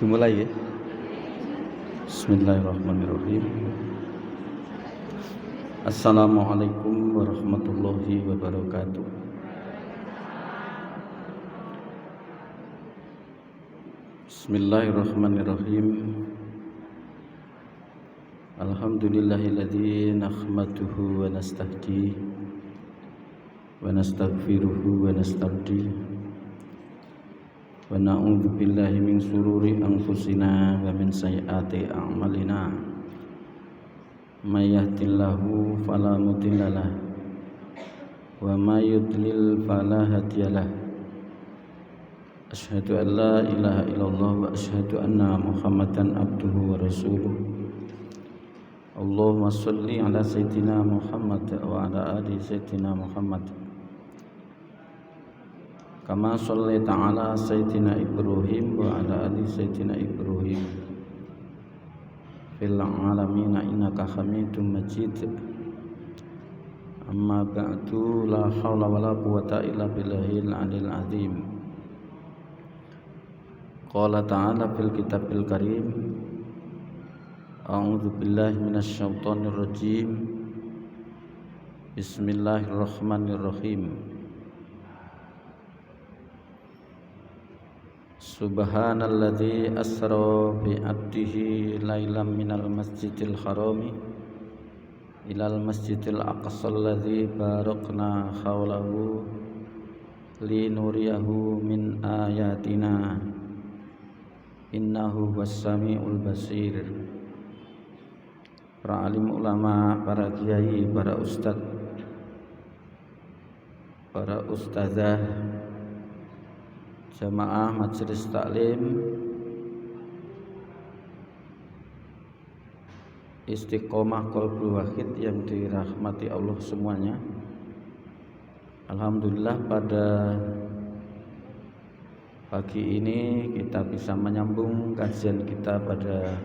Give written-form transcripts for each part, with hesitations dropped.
Dimulai ya. Bismillahirrahmanirrahim. Assalamualaikum warahmatullahi wabarakatuh. Bismillahirrahmanirrahim. Alhamdulillahilladzi nahmaduhu wa nasta'dihi wa nastaghfiruhu wa nasta'dihi wa na'udzu billahi min shururi anfusina wa min sayyiati a'malina. May yahdihillahu fala mudhillalah wa may yudlil fala hadiyalah. Asyhadu an la ilaha illallah wa asyhadu anna Muhammadan abduhu wa rasuluh. Allahumma shalli ala sayyidina Muhammad wa ala ali sayyidina Muhammad kama shallaita ala sayyidina Ibrahim wa ala ali sayyidina Ibrahim fil alamin innaka Hamidum Majid. Amma ba'du, la haula wala quwata illa billahil aliyil azim. Qala ta'ala fil kitabil karim, a'udzu billahi minasyaitonir rajim. Bismillahirrahmanirrahim. Subhanalladzi asra bi 'abdihi lailam minal masjidil harami ilal masjidil aqsal ladzi barakna haulahu linuriyahu min ayatina innahu was-sami'ul basir. Para alim ulama, para kiai, para ustadz, para ustazah, jamaah majelis taklim Istiqomah Qalbul Wahid yang dirahmati Allah semuanya. Alhamdulillah pada pagi ini kita bisa menyambung kajian kita pada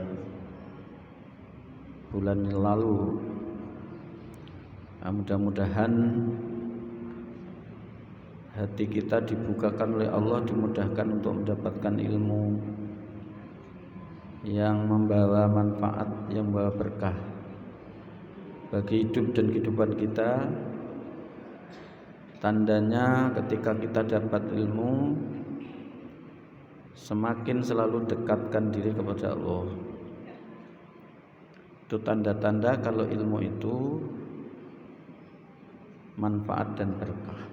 bulan lalu. Mudah-mudahan hati kita dibukakan oleh Allah, dimudahkan untuk mendapatkan ilmu yang membawa manfaat, yang membawa berkah bagi hidup dan kehidupan kita. Tandanya ketika kita dapat ilmu, semakin selalu dekatkan diri kepada Allah. Itu tanda-tanda kalau ilmu itu manfaat dan berkah.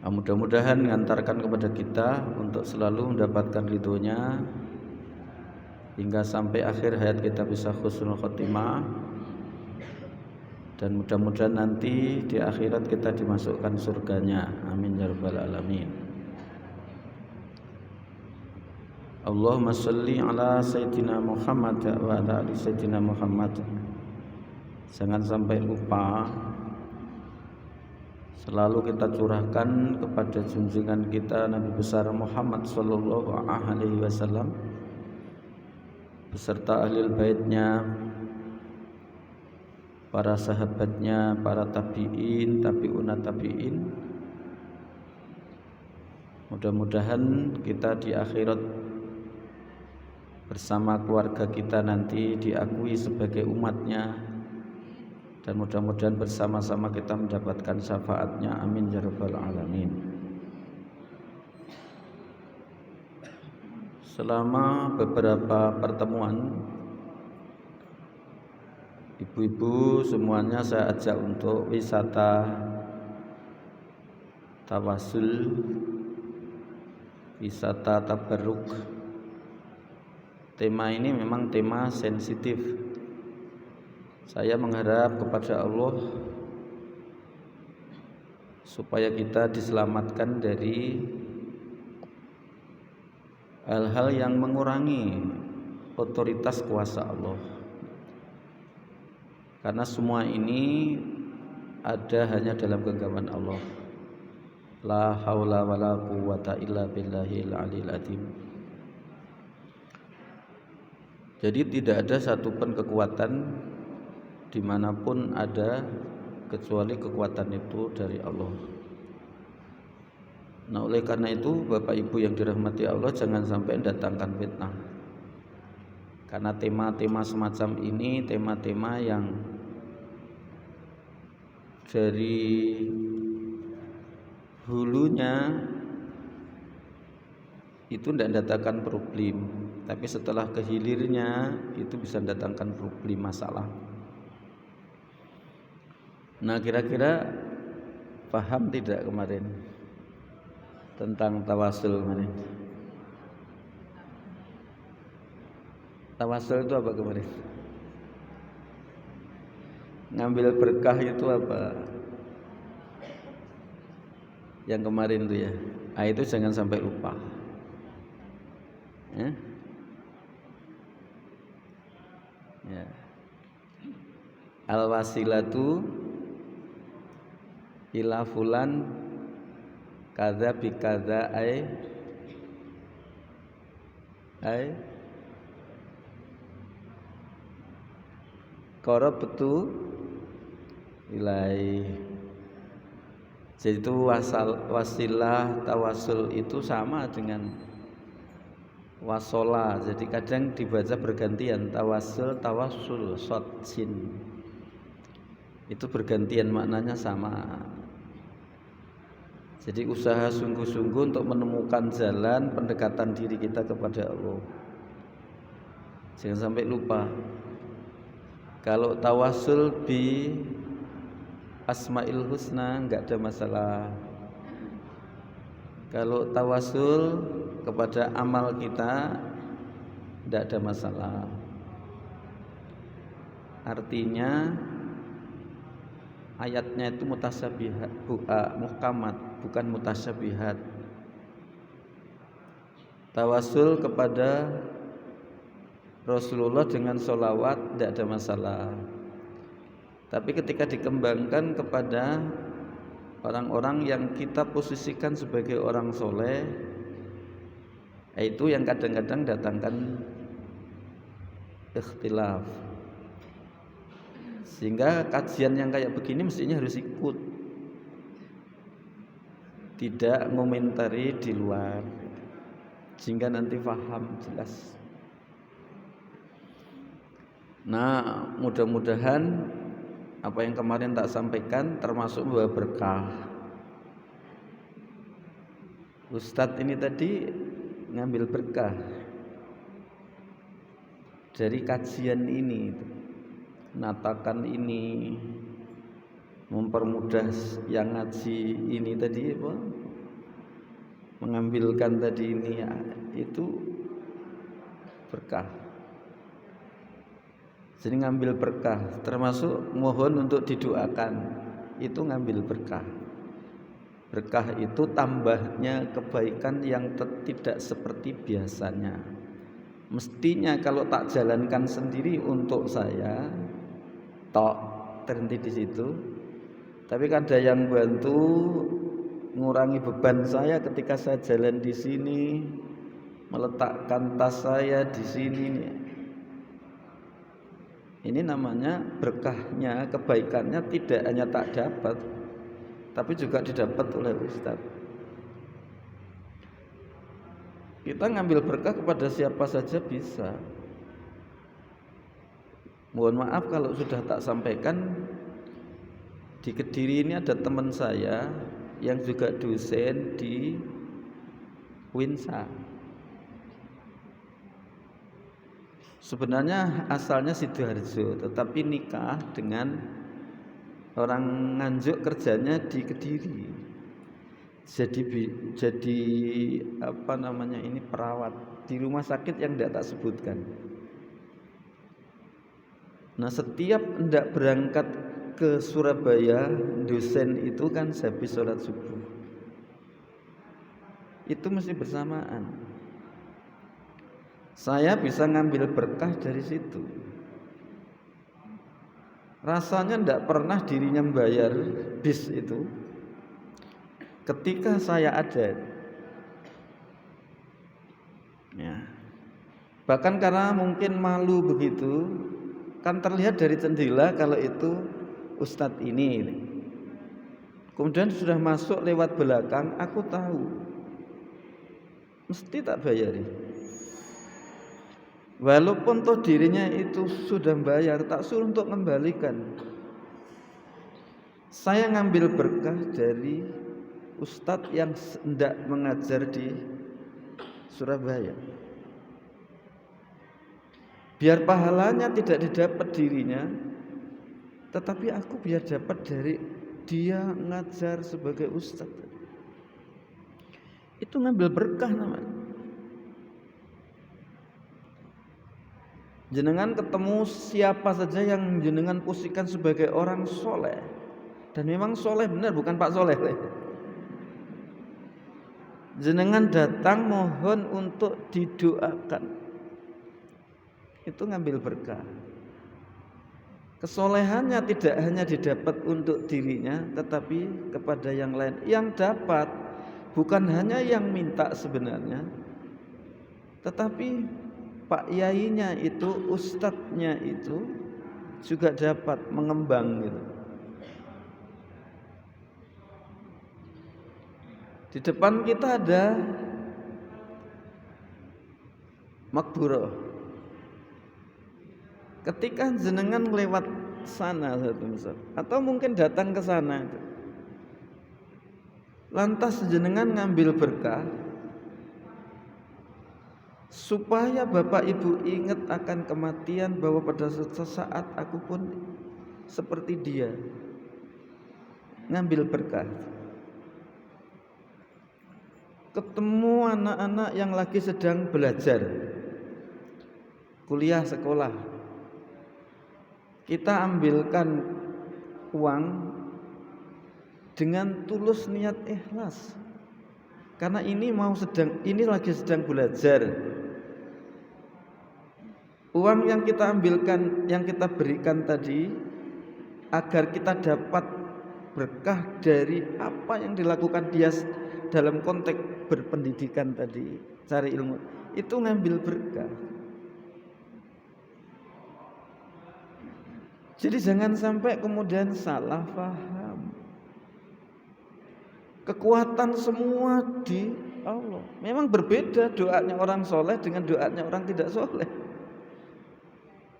Mudah-mudahan mengantarkan kepada kita untuk selalu mendapatkan ridhonya hingga sampai akhir hayat kita bisa husnul khotimah, dan mudah-mudahan nanti di akhirat kita dimasukkan surganya. Amin ya rabbal alamin. Allahumma shalli ala sayyidina Muhammad wa ala ali sayyidina Muhammad. Jangan sampai lupa selalu kita curahkan kepada junjungan kita Nabi besar Muhammad sallallahu alaihi wasallam beserta ahli baitnya, para sahabatnya, para tabi'in, tabi'unat tabi'in. Mudah-mudahan kita di akhirat bersama keluarga kita nanti diakui sebagai umatnya, dan mudah-mudahan bersama-sama kita mendapatkan syafaatnya. Amin ya rabbal alamin. Selama beberapa pertemuan, ibu-ibu semuanya saya ajak untuk wisata tawasul, wisata tabarruk. Tema ini memang tema sensitif. Saya mengharap kepada Allah supaya kita diselamatkan dari hal-hal yang mengurangi otoritas kuasa Allah. Karena semua ini ada hanya dalam genggaman Allah. La haula wala quwata illa billahil aliyil azim. Jadi tidak ada satupun kekuatan dimanapun ada kecuali kekuatan itu dari Allah. Nah, oleh karena itu Bapak Ibu yang dirahmati Allah, jangan sampai mendatangkan fitnah. Karena tema-tema semacam ini tema-tema yang dari hulunya itu tidak mendatangkan problem, tapi setelah kehilirnya itu bisa mendatangkan problem, masalah. Nah, kira-kira paham tidak kemarin tentang tawasul kemarin? Tawasul itu apa kemarin? Ngambil berkah itu apa? Yang kemarin itu ya. Ah, itu jangan sampai lupa. Ya. Ya. Al wasilatu ila fulan kadza bi kadza ai qarabtu ilai. Jadi itu wasilah tawasul itu sama dengan wasola. Jadi kadang dibaca bergantian, tawasul shad sin. Itu bergantian, maknanya sama. Jadi usaha sungguh-sungguh untuk menemukan jalan pendekatan diri kita kepada Allah. Jangan sampai lupa. Kalau tawasul bi Asmaul Husna enggak ada masalah. Kalau tawasul kepada amal kita enggak ada masalah. Artinya ayatnya itu mutasyabihat, muhkamat, bukan mutasyabihat. Tawasul kepada Rasulullah dengan sholawat tidak ada masalah. Tapi ketika dikembangkan kepada orang-orang yang kita posisikan sebagai orang soleh, itu yang kadang-kadang datangkan ikhtilaf. Sehingga kajian yang kayak begini mestinya harus ikut, tidak ngomentari di luar, sehingga nanti paham jelas. Nah, mudah-mudahan apa yang kemarin tak sampaikan termasuk membawa berkah. Ustadz ini tadi ngambil berkah dari kajian ini, natakan ini, mempermudah yang ngaji ini tadi apa? Mengambilkan tadi ini, ya, itu berkah. Jadi ngambil berkah, termasuk mohon untuk didoakan, itu ngambil berkah. Berkah itu tambahnya kebaikan yang tidak seperti biasanya. Mestinya kalau tak jalankan sendiri untuk saya, tok terhenti di situ. Tapi kan ada yang bantu mengurangi beban saya ketika saya jalan di sini, meletakkan tas saya di sini. Ini namanya berkahnya, kebaikannya tidak hanya tak dapat, tapi juga didapat oleh Ustaz. Kita ngambil berkah kepada siapa saja bisa. Mohon maaf kalau sudah tak sampaikan, di Kediri ini ada teman saya yang juga dosen di Winsa. Sebenarnya asalnya Sidoarjo, tetapi nikah dengan orang Nganjuk, kerjanya di Kediri. Jadi apa namanya ini, perawat di rumah sakit yang tidak tak sebutkan. Nah, setiap hendak berangkat ke Surabaya, dosen itu kan habis sholat subuh. Itu mesti bersamaan. Saya bisa ngambil berkah dari situ. Rasanya tidak pernah dirinya membayar bis itu. Ketika saya ada, ya. Bahkan karena mungkin malu begitu, kan terlihat dari jendela kalau itu Ustadz ini. kemudian sudah masuk lewat belakang, aku tahu mesti tak bayari. Walaupun toh dirinya itu sudah bayar, tak suruh untuk mengembalikan. Saya ngambil berkah dari ustadz yang hendak mengajar di Surabaya. Biar pahalanya tidak didapat dirinya, tetapi aku biar dapat dari dia ngajar sebagai ustadz. Itu ngambil berkah namanya. Jenengan ketemu siapa saja yang jenengan posisikan sebagai orang soleh, dan memang soleh benar, bukan Pak Soleh. Jenengan datang mohon untuk didoakan, itu ngambil berkah. Kesolehannya tidak hanya didapat untuk dirinya, tetapi kepada yang lain. Yang dapat bukan hanya yang minta sebenarnya, tetapi Pak Yainya itu, ustadznya itu juga dapat mengembang gitu. Di depan kita ada makburah. Ketika jenengan lewat sana atau mungkin datang ke sana, lantas jenengan ngambil berkah supaya Bapak Ibu ingat akan kematian, bahwa pada suatu saat aku pun seperti dia, ngambil berkah. Ketemu anak-anak yang lagi sedang belajar kuliah sekolah, kita ambilkan uang dengan tulus niat ikhlas, karena ini lagi sedang belajar. Uang yang kita ambilkan, yang kita berikan tadi, agar kita dapat berkah dari apa yang dilakukan dia dalam konteks berpendidikan tadi, cari ilmu, itu ngambil berkah. Jadi jangan sampai kemudian salah paham. Kekuatan semua di Allah. Memang berbeda doanya orang soleh dengan doanya orang tidak soleh.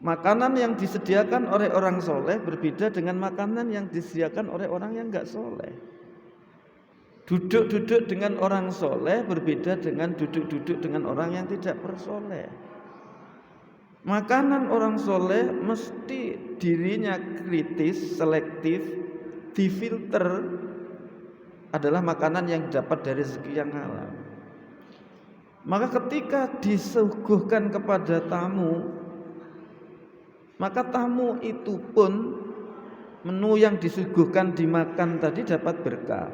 Makanan yang disediakan oleh orang soleh berbeda dengan makanan yang disediakan oleh orang yang enggak soleh. Duduk-duduk dengan orang soleh berbeda dengan duduk-duduk dengan orang yang tidak bersoleh. Makanan orang soleh mesti dirinya kritis, selektif, difilter, adalah makanan yang dapat dari rezeki yang halal. Maka ketika disuguhkan kepada tamu, maka tamu itu pun menu yang disuguhkan dimakan tadi dapat berkah.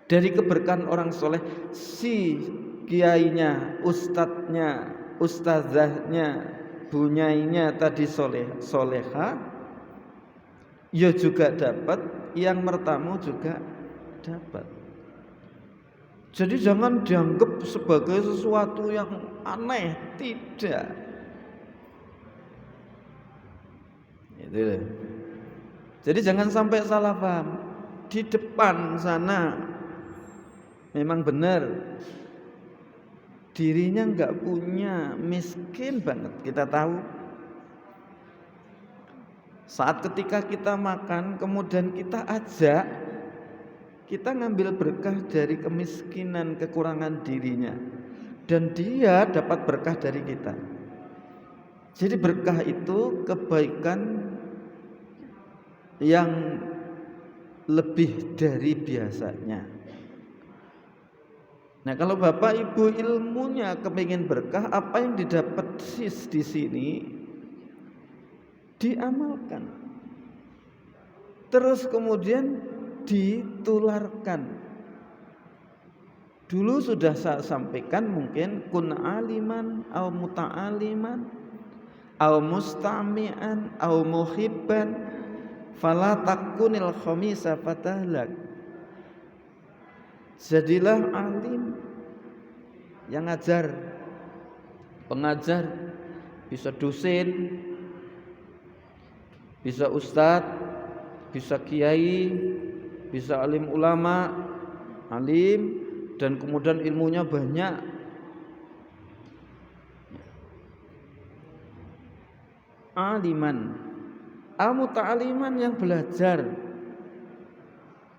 Dari keberkahan orang soleh, si kiainya, ustadznya, ustazahnya, bunyainya tadi soleha, ya juga dapat, yang mertamu juga dapat. Jadi jangan dianggap sebagai sesuatu yang aneh, tidak. Itu. Jadi jangan sampai salah paham. Di depan sana memang benar dirinya enggak punya, miskin banget, kita tahu. Saat ketika kita makan kemudian kita ajak, kita ngambil berkah dari kemiskinan, kekurangan dirinya, dan dia dapat berkah dari kita. Jadi berkah itu kebaikan yang lebih dari biasanya. Nah, kalau Bapak Ibu ilmunya kepingin berkah, apa yang didapat di sini diamalkan, terus kemudian ditularkan. Dulu sudah saya sampaikan, mungkin kun aliman au muta'aliman au mustami'an au muhibban fala takunil khamisa fatahlak. Jadilah alim yang ngajar, pengajar, bisa dosen, bisa ustadz, bisa kiai, bisa alim ulama, alim dan kemudian ilmunya banyak. Aliman, al-muta'aliman yang belajar,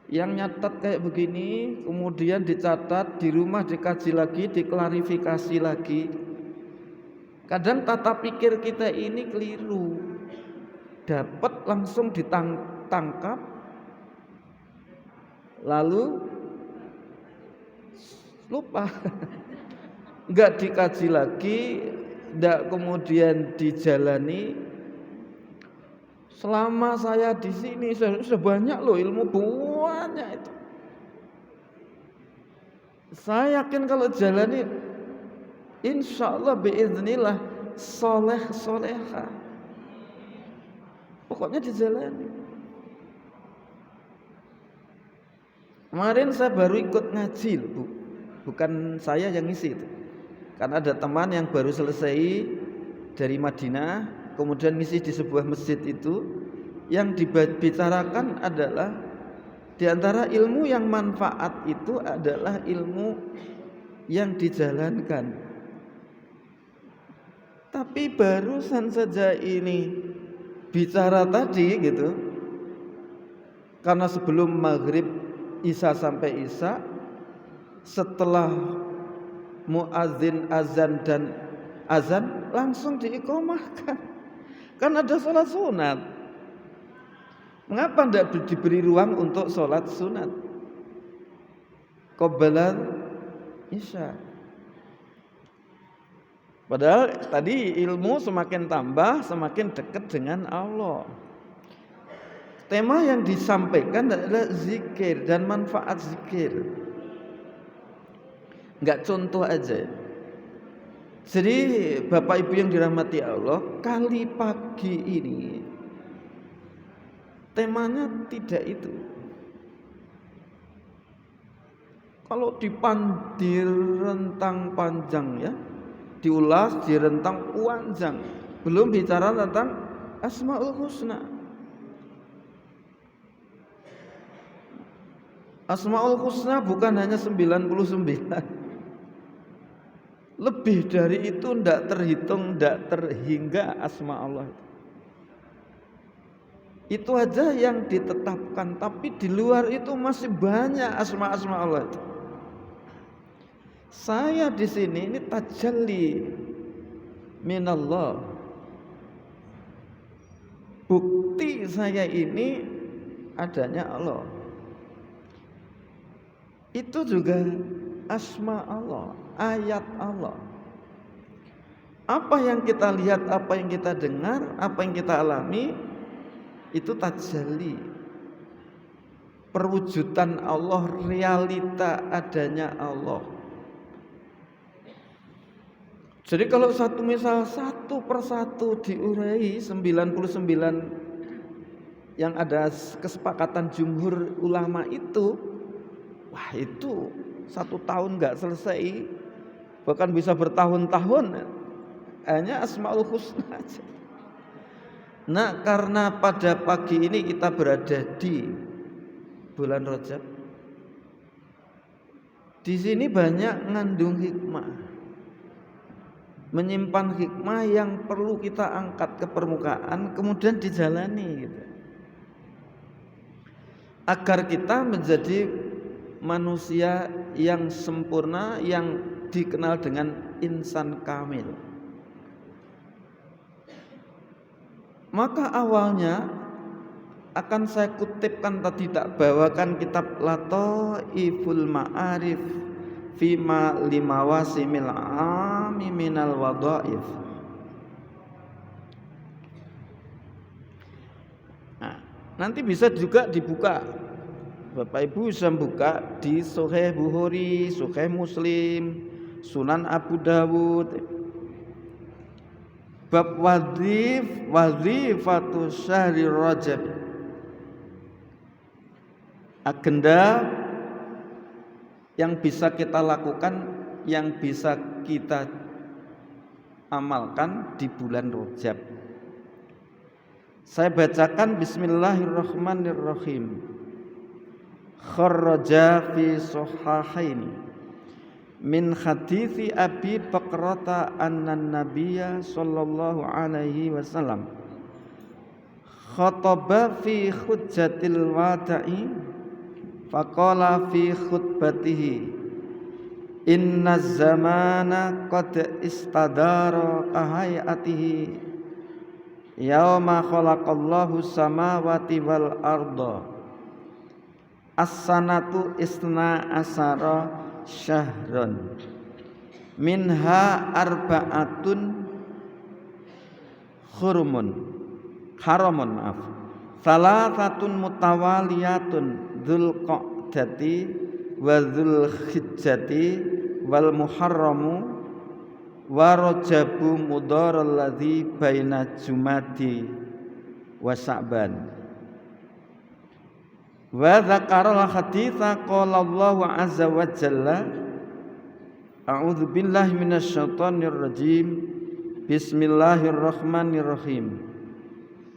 yang nyatat kayak begini, kemudian dicatat di rumah, dikaji lagi, diklarifikasi lagi. Kadang tata pikir kita ini keliru, dapat langsung ditangkap, lalu lupa, nggak dikaji lagi, nggak kemudian dijalani. Selama saya di sini sudah banyak loh ilmu, banyak itu. Saya yakin kalau jalani, insya Allah biiznillah soleh soleha. Pokoknya dijalani. Kemarin saya baru ikut ngaji, Bu. Bukan saya yang ngisi itu. Karena ada teman yang baru selesai dari Madinah, kemudian ngisi di sebuah masjid itu. Yang dibicarakan adalah di antara ilmu yang manfaat itu adalah ilmu yang dijalankan. Tapi barusan saja ini bicara tadi gitu, karena sebelum maghrib isya sampai isya, setelah muadzin azan dan azan langsung diiqomahkan. Kan ada sholat sunat. Mengapa tidak diberi ruang untuk sholat sunat qabla isya? Padahal tadi ilmu semakin tambah, semakin dekat dengan Allah. Tema yang disampaikan adalah zikir dan manfaat zikir. Enggak contoh aja. Jadi Bapak Ibu yang dirahmati Allah, kali pagi ini temanya tidak itu. Kalau direntang panjang ya, diulas direntang panjang, belum bicara tentang Asmaul Husna. Asmaul Husna bukan hanya 99. Lebih dari itu tidak terhitung, tidak terhingga asma Allah. Itu aja yang ditetapkan, tapi di luar itu masih banyak asma-asma Allah itu. Saya di sini ini tajalli minallah. Bukti saya ini adanya Allah. Itu juga asma Allah, ayat Allah. Apa yang kita lihat, apa yang kita dengar, apa yang kita alami, itu tajalli, perwujudan Allah, realita adanya Allah. Jadi kalau misal satu persatu diurai 99 yang ada kesepakatan jumhur ulama itu, wah itu 1 tahun nggak selesai, bahkan bisa bertahun-tahun hanya Asmaul Husna aja. Nah, karena pada pagi ini kita berada di bulan Rajab, di sini banyak ngandung hikmah, menyimpan hikmah yang perlu kita angkat ke permukaan, kemudian dijalani gitu. Agar kita menjadi manusia yang sempurna, yang dikenal dengan insan kamil. Maka awalnya akan saya kutipkan tadi, tak bawakan kitab Lataiful Ma'arif Fima limawasimil ami minal wadhaif. Nah, nanti bisa juga dibuka, Bapak Ibu bisa buka di Sahih Bukhari, Sahih Muslim, Sunan Abu Dawud. Bab wazifatu syahri Rajab. Agenda yang bisa kita lakukan, yang bisa kita amalkan di bulan Rajab. Saya bacakan Bismillahirrahmanirrahim. kharraja fi sahihaini min hadithi Abi Bakrata anna nabiyya sallallahu alaihi wasallam khataba fi hujjatil wada'i faqala fi khutbatihi inna zamana qad istadara kahayatihi yauma khalaqallahu samawati wal arda as-sanatu isna asara syahron minha arba'atun haramun salasatun mutawaliyatun dzulqa'dati wa dzulhijjati wal muharramu wa rajabu mudharal ladzi baina jumadi wa sa'ban wa dzakara haditsa qala Allahu azza wa jalla a'udzu billahi minasyaitonir rajim bismillahirrahmanirrahim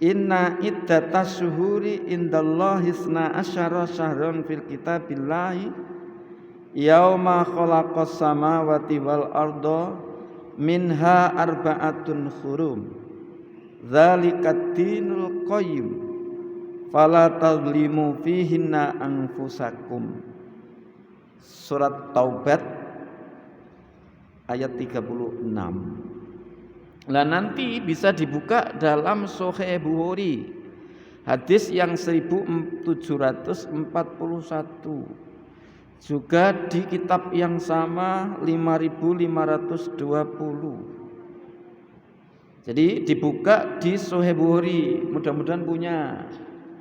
inna iddatas syuhuri indallahi isna asyara syahran fil kitabillahi yauma khalaqas samawati wal arda minha arba'atun hurum dzalikat dinul qayyim fala tadlimu fihinna anfusakum. Surat Taubat ayat 36. Nah nanti bisa dibuka dalam Sahih Bukhari hadis yang 1741, juga di kitab yang sama 5520. Jadi dibuka di Sahih Bukhari, mudah-mudahan punya.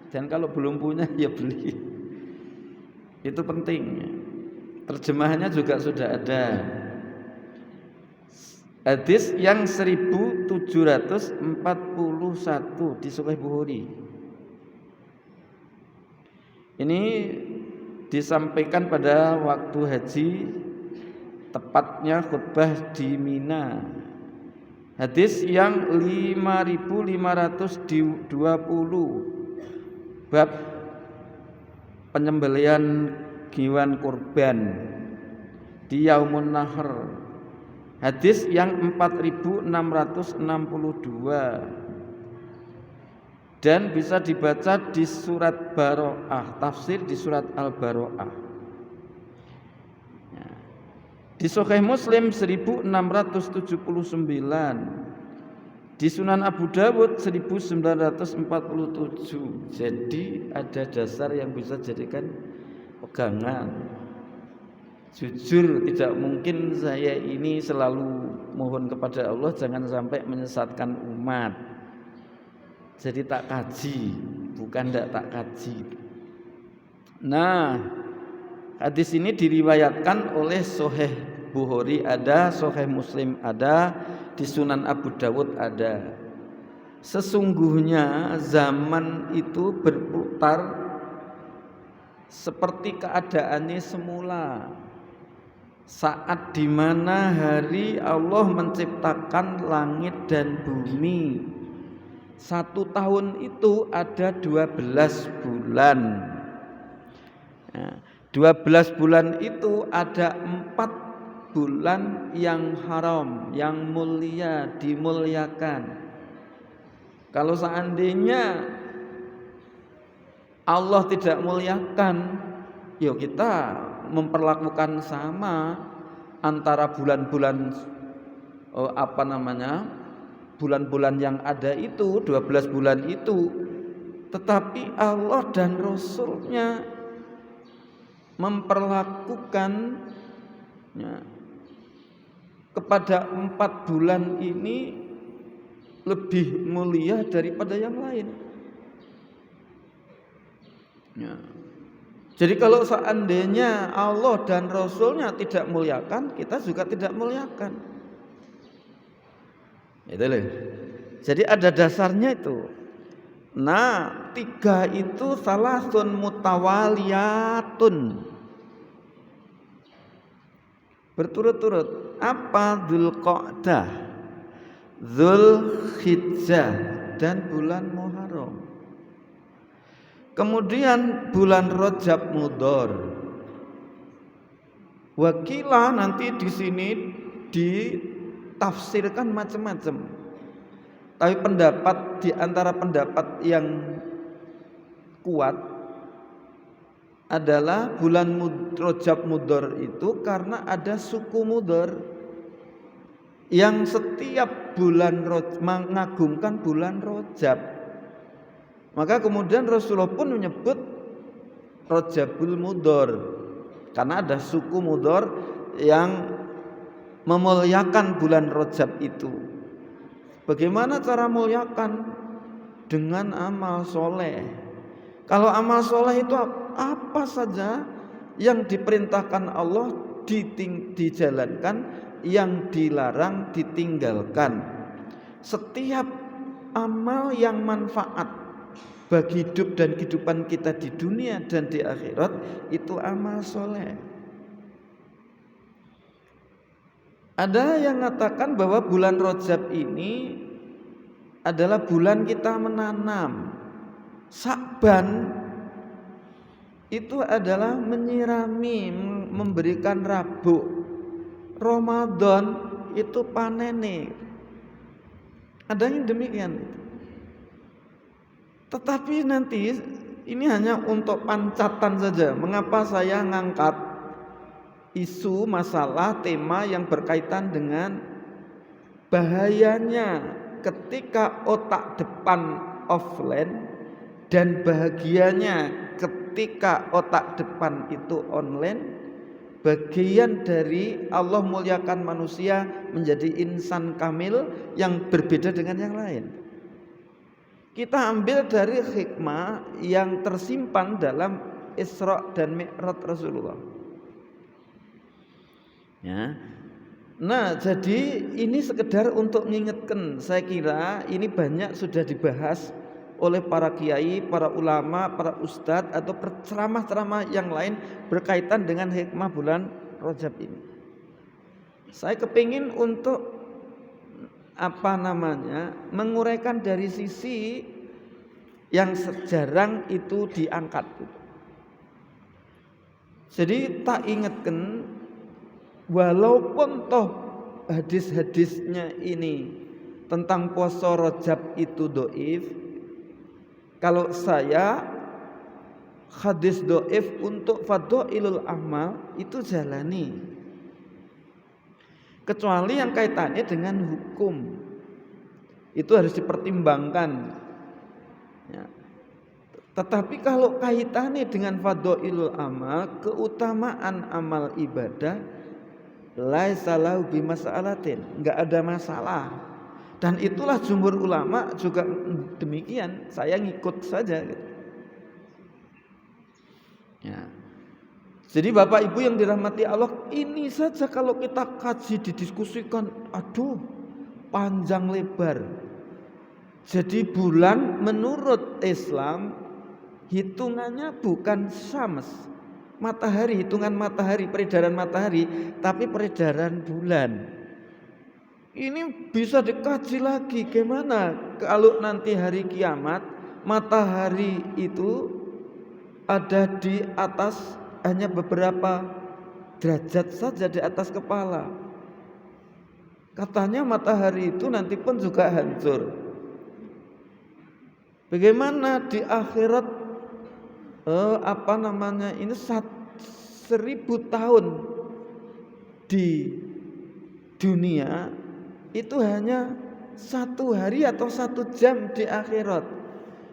Dan kalau belum punya ya beli. Itu penting. Terjemahannya juga sudah ada. Hadis yang 1741 di Sahih Bukhari. Ini disampaikan pada waktu haji, tepatnya khutbah di Mina. Hadis yang 5520, bab penyembelihan hewan kurban di Yaumun Nahr. Hadis yang 4662 dan bisa dibaca di surat Baro'ah, tafsir di surat Al-Baro'ah. Di Sahih Muslim 1679, di Sunan Abu Dawud 1947. Jadi ada dasar yang bisa jadikan pegangan. Jujur tidak mungkin saya ini selalu mohon kepada Allah jangan sampai menyesatkan umat. Jadi tak kaji, bukan tak kaji. Nah, hadis ini diriwayatkan oleh Sahih Bukhari ada, Sahih Muslim ada, di Sunan Abu Dawud ada. Sesungguhnya zaman itu berputar seperti keadaannya semula. Saat dimana hari Allah menciptakan langit dan bumi. 1 tahun itu ada 12 bulan. 12 bulan itu ada 4 bulan yang haram, yang mulia, dimuliakan. Kalau seandainya Allah tidak muliakan, ya kita memperlakukan sama antara bulan-bulan bulan-bulan yang ada itu, 12 bulan itu. Tetapi Allah dan Rasulnya memperlakukan kepada 4 bulan ini lebih mulia daripada yang lain. Jadi kalau seandainya Allah dan Rasulnya tidak muliakan, kita juga tidak muliakan. Itu loh. Jadi ada dasarnya itu. Nah, 3 itu salasun mutawaliyatun, berturut-turut. Apa? Dzulqa'dah, Dzulhijjah, dan bulan Muharram. Kemudian bulan Rajab Mudhar. Wakilah nanti di sini ditafsirkan macam-macam. Tapi pendapat di antara pendapat yang kuat adalah bulan Rajab Mudhar itu karena ada suku Mudhar yang setiap bulan mengagungkan bulan Rajab. Maka kemudian Rasulullah pun menyebut Rajabul Mudhar karena ada suku Mudhar yang memuliakan bulan Rajab itu. Bagaimana cara muliakan? Dengan amal soleh. Kalau amal soleh itu apa saja yang diperintahkan Allah dijalankan, yang dilarang ditinggalkan. Setiap amal yang manfaat bagi hidup dan kehidupan kita di dunia dan di akhirat itu amal soleh. Ada yang mengatakan bahwa bulan Rajab ini adalah bulan kita menanam. Sya'ban itu adalah menyirami, memberikan rabuk. Ramadan itu panene. Ada yang demikian. Tetapi nanti ini hanya untuk pancatan saja. Mengapa saya ngangkat isu masalah tema yang berkaitan dengan bahayanya ketika otak depan offline dan bahagianya ketika otak depan itu online. Bagian dari Allah muliakan manusia menjadi insan kamil yang berbeda dengan yang lain. Kita ambil dari hikmah yang tersimpan dalam Isra dan Mi'raj Rasulullah. Ya. Nah, jadi ini sekedar untuk mengingatkan. Saya kira ini banyak sudah dibahas oleh para kiai, para ulama, para ustadz atau ceramah-ceramah yang lain berkaitan dengan hikmah bulan Rajab ini. Saya kepingin untuk menguraikan dari sisi yang jarang itu diangkat. Jadi tak ingatkan, walaupun toh hadis-hadisnya ini tentang puasa Rajab itu dhaif, kalau saya hadis dhaif untuk fadhailul amal itu jalani, kecuali yang kaitannya dengan hukum itu harus dipertimbangkan ya. Tetapi kalau kaitannya dengan fadhailul amal, keutamaan amal ibadah, laisa lahu bimas'alatin, enggak ada masalah. Dan itulah jumhur ulama juga demikian. Saya ngikut saja gitu. Ya. Jadi Bapak Ibu yang dirahmati Allah, ini saja kalau kita kaji didiskusikan, aduh panjang lebar. Jadi bulan menurut Islam hitungannya bukan syams, matahari, hitungan matahari, peredaran matahari, tapi peredaran bulan. Ini bisa dikaji lagi, gimana kalau nanti hari kiamat matahari itu ada di atas hanya beberapa derajat saja di atas kepala. Katanya matahari itu nanti pun juga hancur. Bagaimana di akhirat ini 1000 tahun di dunia itu hanya 1 hari atau 1 jam di akhirat.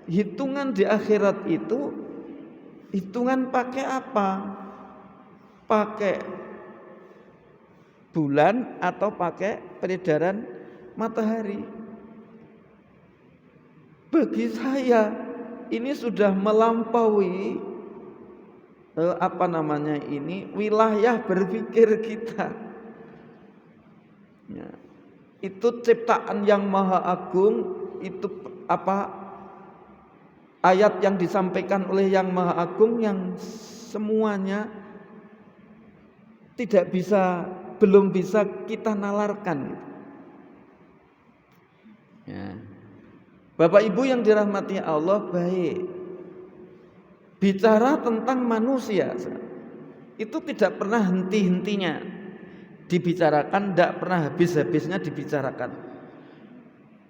Hitungan di akhirat itu hitungan pakai apa? Pakai bulan atau pakai peredaran matahari? Bagi saya ini sudah melampaui wilayah berpikir kita. Ya. Itu ciptaan yang maha agung, itu ayat yang disampaikan oleh yang maha agung yang semuanya belum bisa kita nalarkan. Ya. Bapak Ibu yang dirahmati Allah, baik bicara tentang manusia. Itu tidak pernah henti-hentinya dibicarakan, tidak pernah habis-habisnya dibicarakan.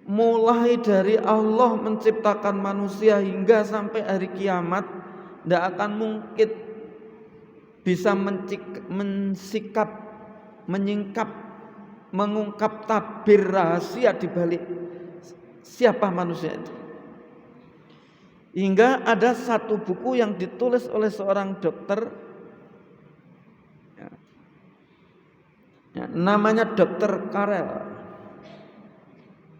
Mulai dari Allah menciptakan manusia hingga sampai hari kiamat, tidak akan mungkin bisa mensikap, menyingkap, mengungkap tabir rahasia di balik siapa manusia itu. Hingga ada satu buku yang ditulis oleh seorang dokter, namanya Dr. Carrel,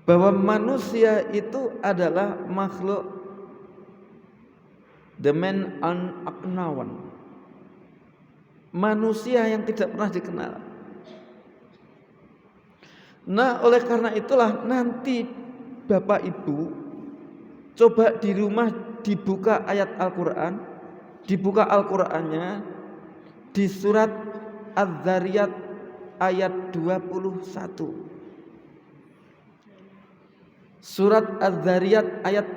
bahwa manusia itu adalah makhluk the man unknown, manusia yang tidak pernah dikenal. Nah, oleh karena itulah nanti Bapak Ibu coba di rumah dibuka ayat Al-Quran, dibuka Al-Qurannya di surat Az-Zariyat ayat 21. Surat Az-Zariyat ayat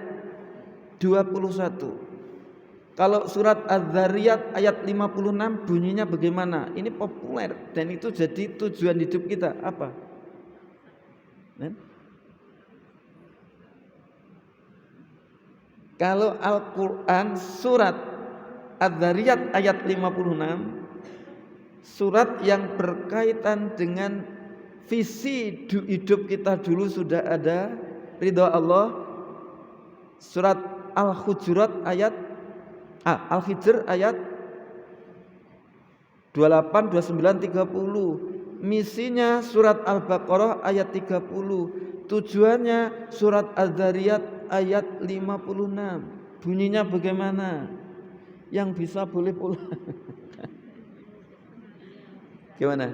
21. Kalau surat Az-Zariyat ayat 56 bunyinya bagaimana? Ini populer dan itu jadi tujuan hidup kita. Apa? Kalau Al-Quran surat Az-Zariyat ayat 56, surat yang berkaitan dengan visi hidup kita dulu sudah ada, ridha Allah. Surat Al-Hujurat ayat Al-Hijr ayat 28, 29, 30. Misinya surat Al-Baqarah ayat 30. Tujuannya surat Az-Zariyat ayat 56. Bunyinya bagaimana? Yang bisa boleh pulang. Gimana?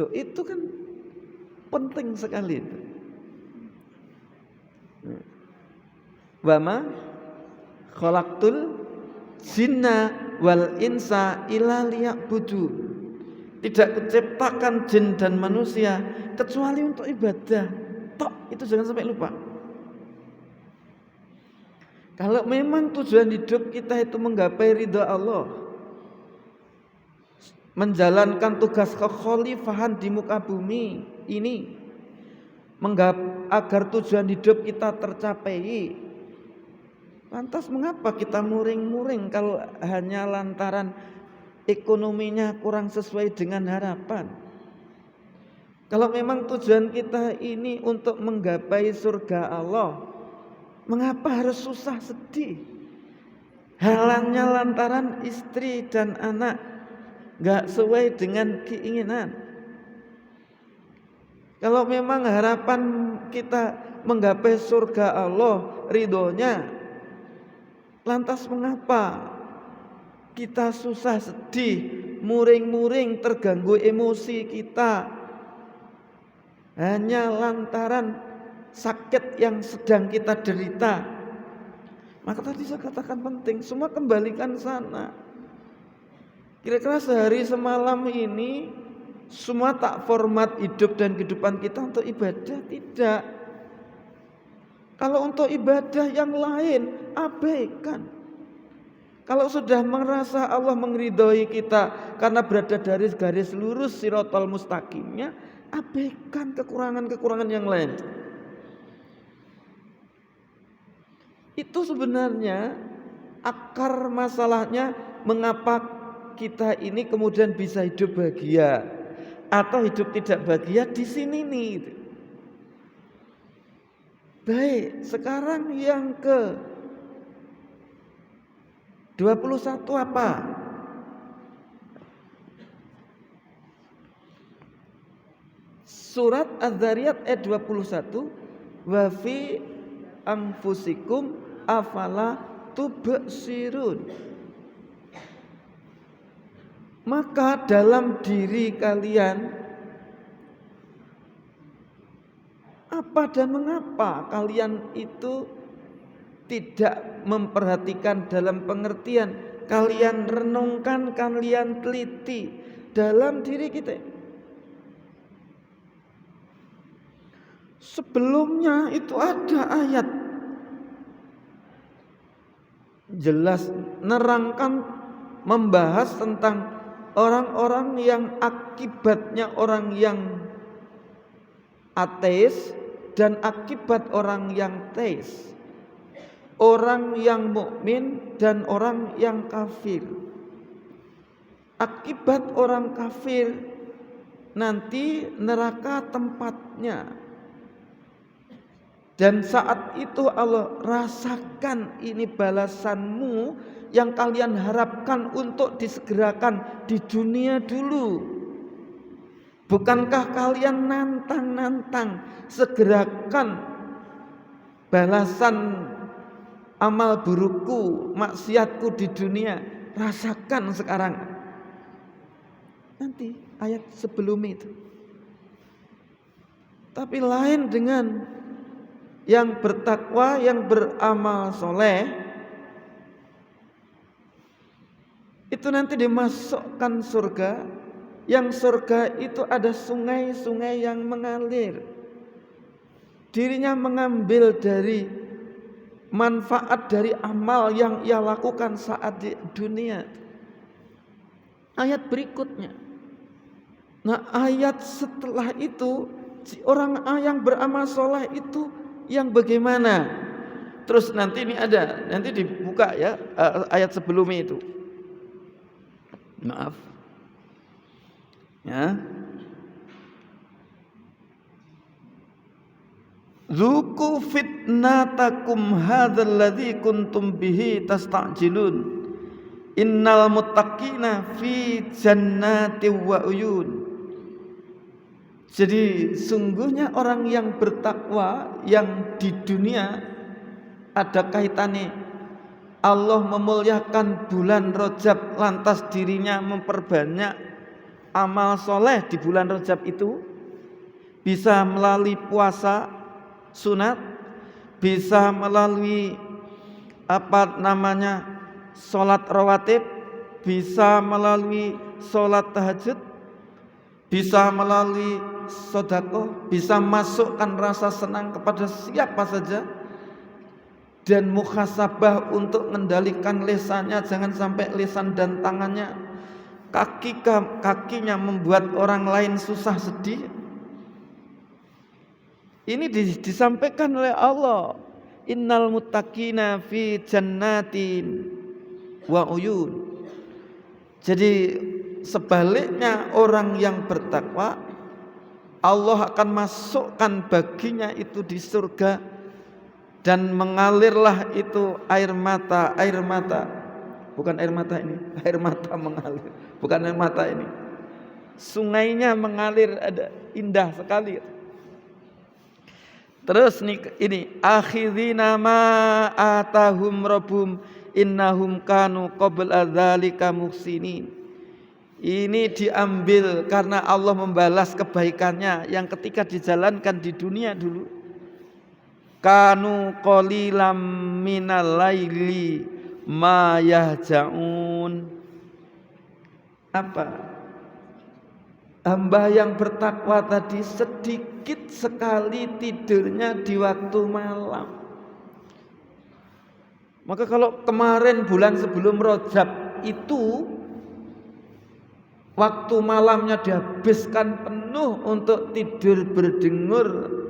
Loh, itu kan penting sekali itu. Wama khalaqtul jinna wal insa illa liya'budu. Tidak kuciptakan jin dan manusia kecuali untuk ibadah. Tok, itu jangan sampai lupa. Kalau memang tujuan hidup kita itu menggapai ridha Allah, menjalankan tugas kekhalifahan di muka bumi ini, agar tujuan hidup kita tercapai, lantas mengapa kita muring-muring kalau hanya lantaran ekonominya kurang sesuai dengan harapan? Kalau memang tujuan kita ini untuk menggapai surga Allah, mengapa harus susah sedih? Halangnya lantaran istri dan anak gak sesuai dengan keinginan. Kalau memang harapan kita menggapai surga Allah, ridhonya, lantas mengapa kita susah sedih, muring-muring, terganggu emosi kita hanya lantaran sakit yang sedang kita derita? Maka tadi saya katakan penting, semua kembalikan sana. Kira-kira sehari semalam ini semua tak format hidup dan kehidupan kita untuk ibadah? Tidak. Kalau untuk ibadah yang lain, abaikan. Kalau sudah merasa Allah mengridhoi kita karena berada dari garis lurus siratal mustaqimnya, abaikan kekurangan-kekurangan yang lain. Itu sebenarnya akar masalahnya, mengapa kita ini kemudian bisa hidup bahagia atau hidup tidak bahagia di sini nih. Baik, sekarang yang ke 21 apa? Surat Az-Zariyat ayat 21, wa fi anfusikum afala tubsirun. Maka dalam diri kalian, apa dan mengapa kalian itu tidak memperhatikan dalam pengertian kalian renungkan, kalian teliti dalam diri kita. Sebelumnya itu ada ayat jelas nerangkan, membahas tentang orang-orang yang akibatnya orang yang ateis dan akibat orang yang teis, orang yang mukmin dan orang yang kafir. Akibat orang kafir nanti neraka tempatnya, dan saat itu Allah rasakan ini balasanmu yang kalian harapkan untuk disegerakan di dunia dulu. Bukankah kalian nantang-nantang segerakan balasan amal burukku, maksiatku di dunia? Rasakan sekarang. Nanti ayat sebelum itu. Tapi lain dengan yang bertakwa, yang beramal soleh, itu nanti dimasukkan surga. Yang surga itu ada sungai-sungai yang mengalir. Dirinya mengambil dari manfaat dari amal yang ia lakukan saat di dunia. Ayat berikutnya. Nah, ayat setelah itu, orang yang beramal soleh itu yang bagaimana? Terus nanti ini ada, nanti dibuka ya ayat sebelumnya itu. Maaf. Ya. Zuku fitnatakum hadzal ladzi kuntum bihi tasta'jilun. Innal muttaqina fi jannati wa uyun. Jadi sungguhnya orang yang bertakwa yang di dunia ada kaitannya, Allah memuliakan bulan Rajab, lantas dirinya memperbanyak amal soleh di bulan Rajab itu, bisa melalui puasa sunat, bisa melalui sholat rawatib, bisa melalui sholat tahajud, bisa melalui sedekah, bisa masukkan rasa senang kepada siapa saja, dan muhasabah untuk mengendalikan lisannya, jangan sampai lisan dan tangannya, kakinya membuat orang lain susah sedih. Ini disampaikan oleh Allah, innal muttaqina fi jannatin wa uyun. Jadi sebaliknya orang yang bertakwa, Allah akan masukkan baginya itu di surga, dan mengalirlah itu air mata, bukan air mata ini, air mata mengalir, bukan air mata ini, sungainya mengalir, ada indah sekali. Terus ini akhidina ma atahum rabbum innahum kanu qabla dzalika muhsinin. Ini diambil karena Allah membalas kebaikannya yang ketika dijalankan di dunia dulu. Kanu qalilam minal laili ma yahjaun. Apa? Hamba yang bertakwa tadi sedikit sekali tidurnya di waktu malam. Maka kalau kemarin bulan sebelum Rajab itu waktu malamnya dihabiskan penuh untuk tidur berdengur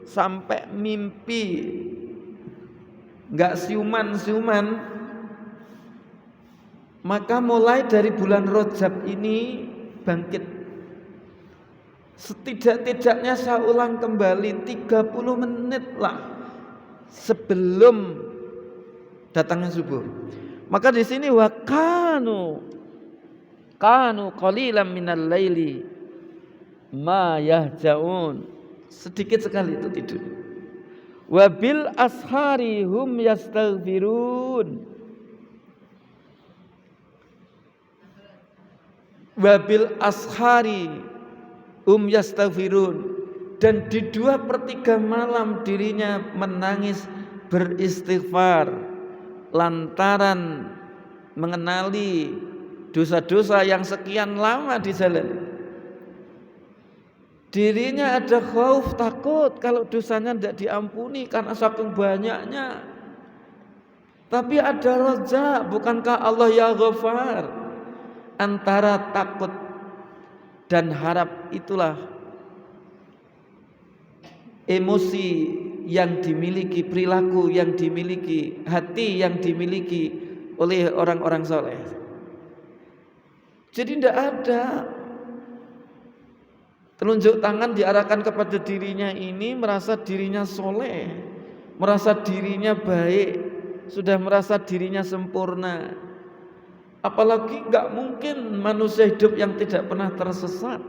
sampai mimpi, enggak siuman-siuman, maka mulai dari bulan Rajab ini bangkit. Setidak-tidaknya saya ulang kembali 30 menit lah sebelum datangnya subuh. Maka di sini wa kanu qalilan minal laili ma yahjaun. Sedikit sekali itu tidur. Wa bil ashari hum yastaghfirun. Wa bil ashari yastaghfirun, dan di 2/3 malam dirinya menangis beristighfar lantaran mengenali dosa-dosa yang sekian lama dijalani. Dirinya ada khauf, takut kalau dosanya tidak diampuni karena saking banyaknya. Tapi ada roja, bukankah Allah ya Ghafar? Antara takut dan harap itulah emosi yang dimiliki, perilaku yang dimiliki, hati yang dimiliki oleh orang-orang soleh. Jadi tidak ada telunjuk tangan diarahkan kepada dirinya ini, merasa dirinya soleh, merasa dirinya baik, sudah merasa dirinya sempurna. Apalagi gak mungkin manusia hidup yang tidak pernah tersesat.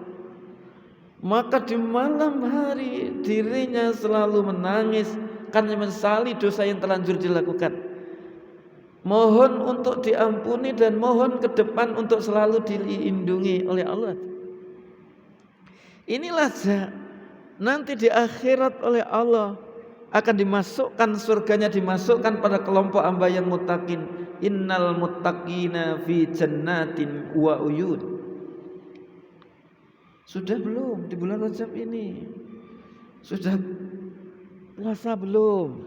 Maka di malam hari dirinya selalu menangis karena menyesali dosa yang terlanjur dilakukan. Mohon untuk diampuni dan mohon ke depan untuk selalu dilindungi oleh Allah. Inilah nanti di akhirat oleh Allah akan dimasukkan, surganya dimasukkan pada kelompok hamba yang muttaqin. Innal muttaqina fi jannatin wa uyun. Sudah belum di bulan Rajab ini? Sudah puasa belum?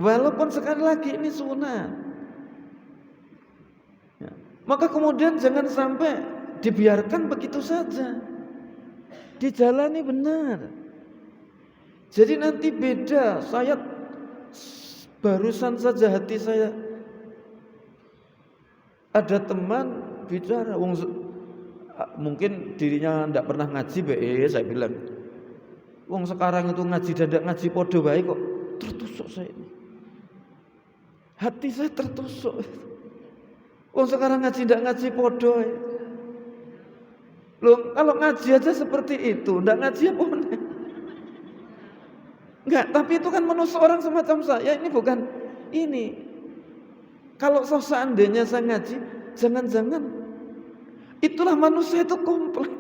Walaupun sekali lagi ini sunnah ya. Maka kemudian jangan sampai dibiarkan begitu saja, dijalani benar. Jadi nanti beda. Saya barusan saja hati saya ada teman bicara, mungkin dirinya tidak pernah ngaji, saya bilang, wong sekarang itu ngaji dan tidak ngaji podo baik kok. Tertusuk saya ini, hati saya tertusuk. Wong sekarang ngaji tidak ngaji podo. Loh, kalau ngaji aja seperti itu, tidak ngaji apa mana? Enggak, tapi itu kan manusia orang semacam saya ini bukan ini. Kalau seandainya saya ngaji, jangan-jangan itulah manusia itu kompleks,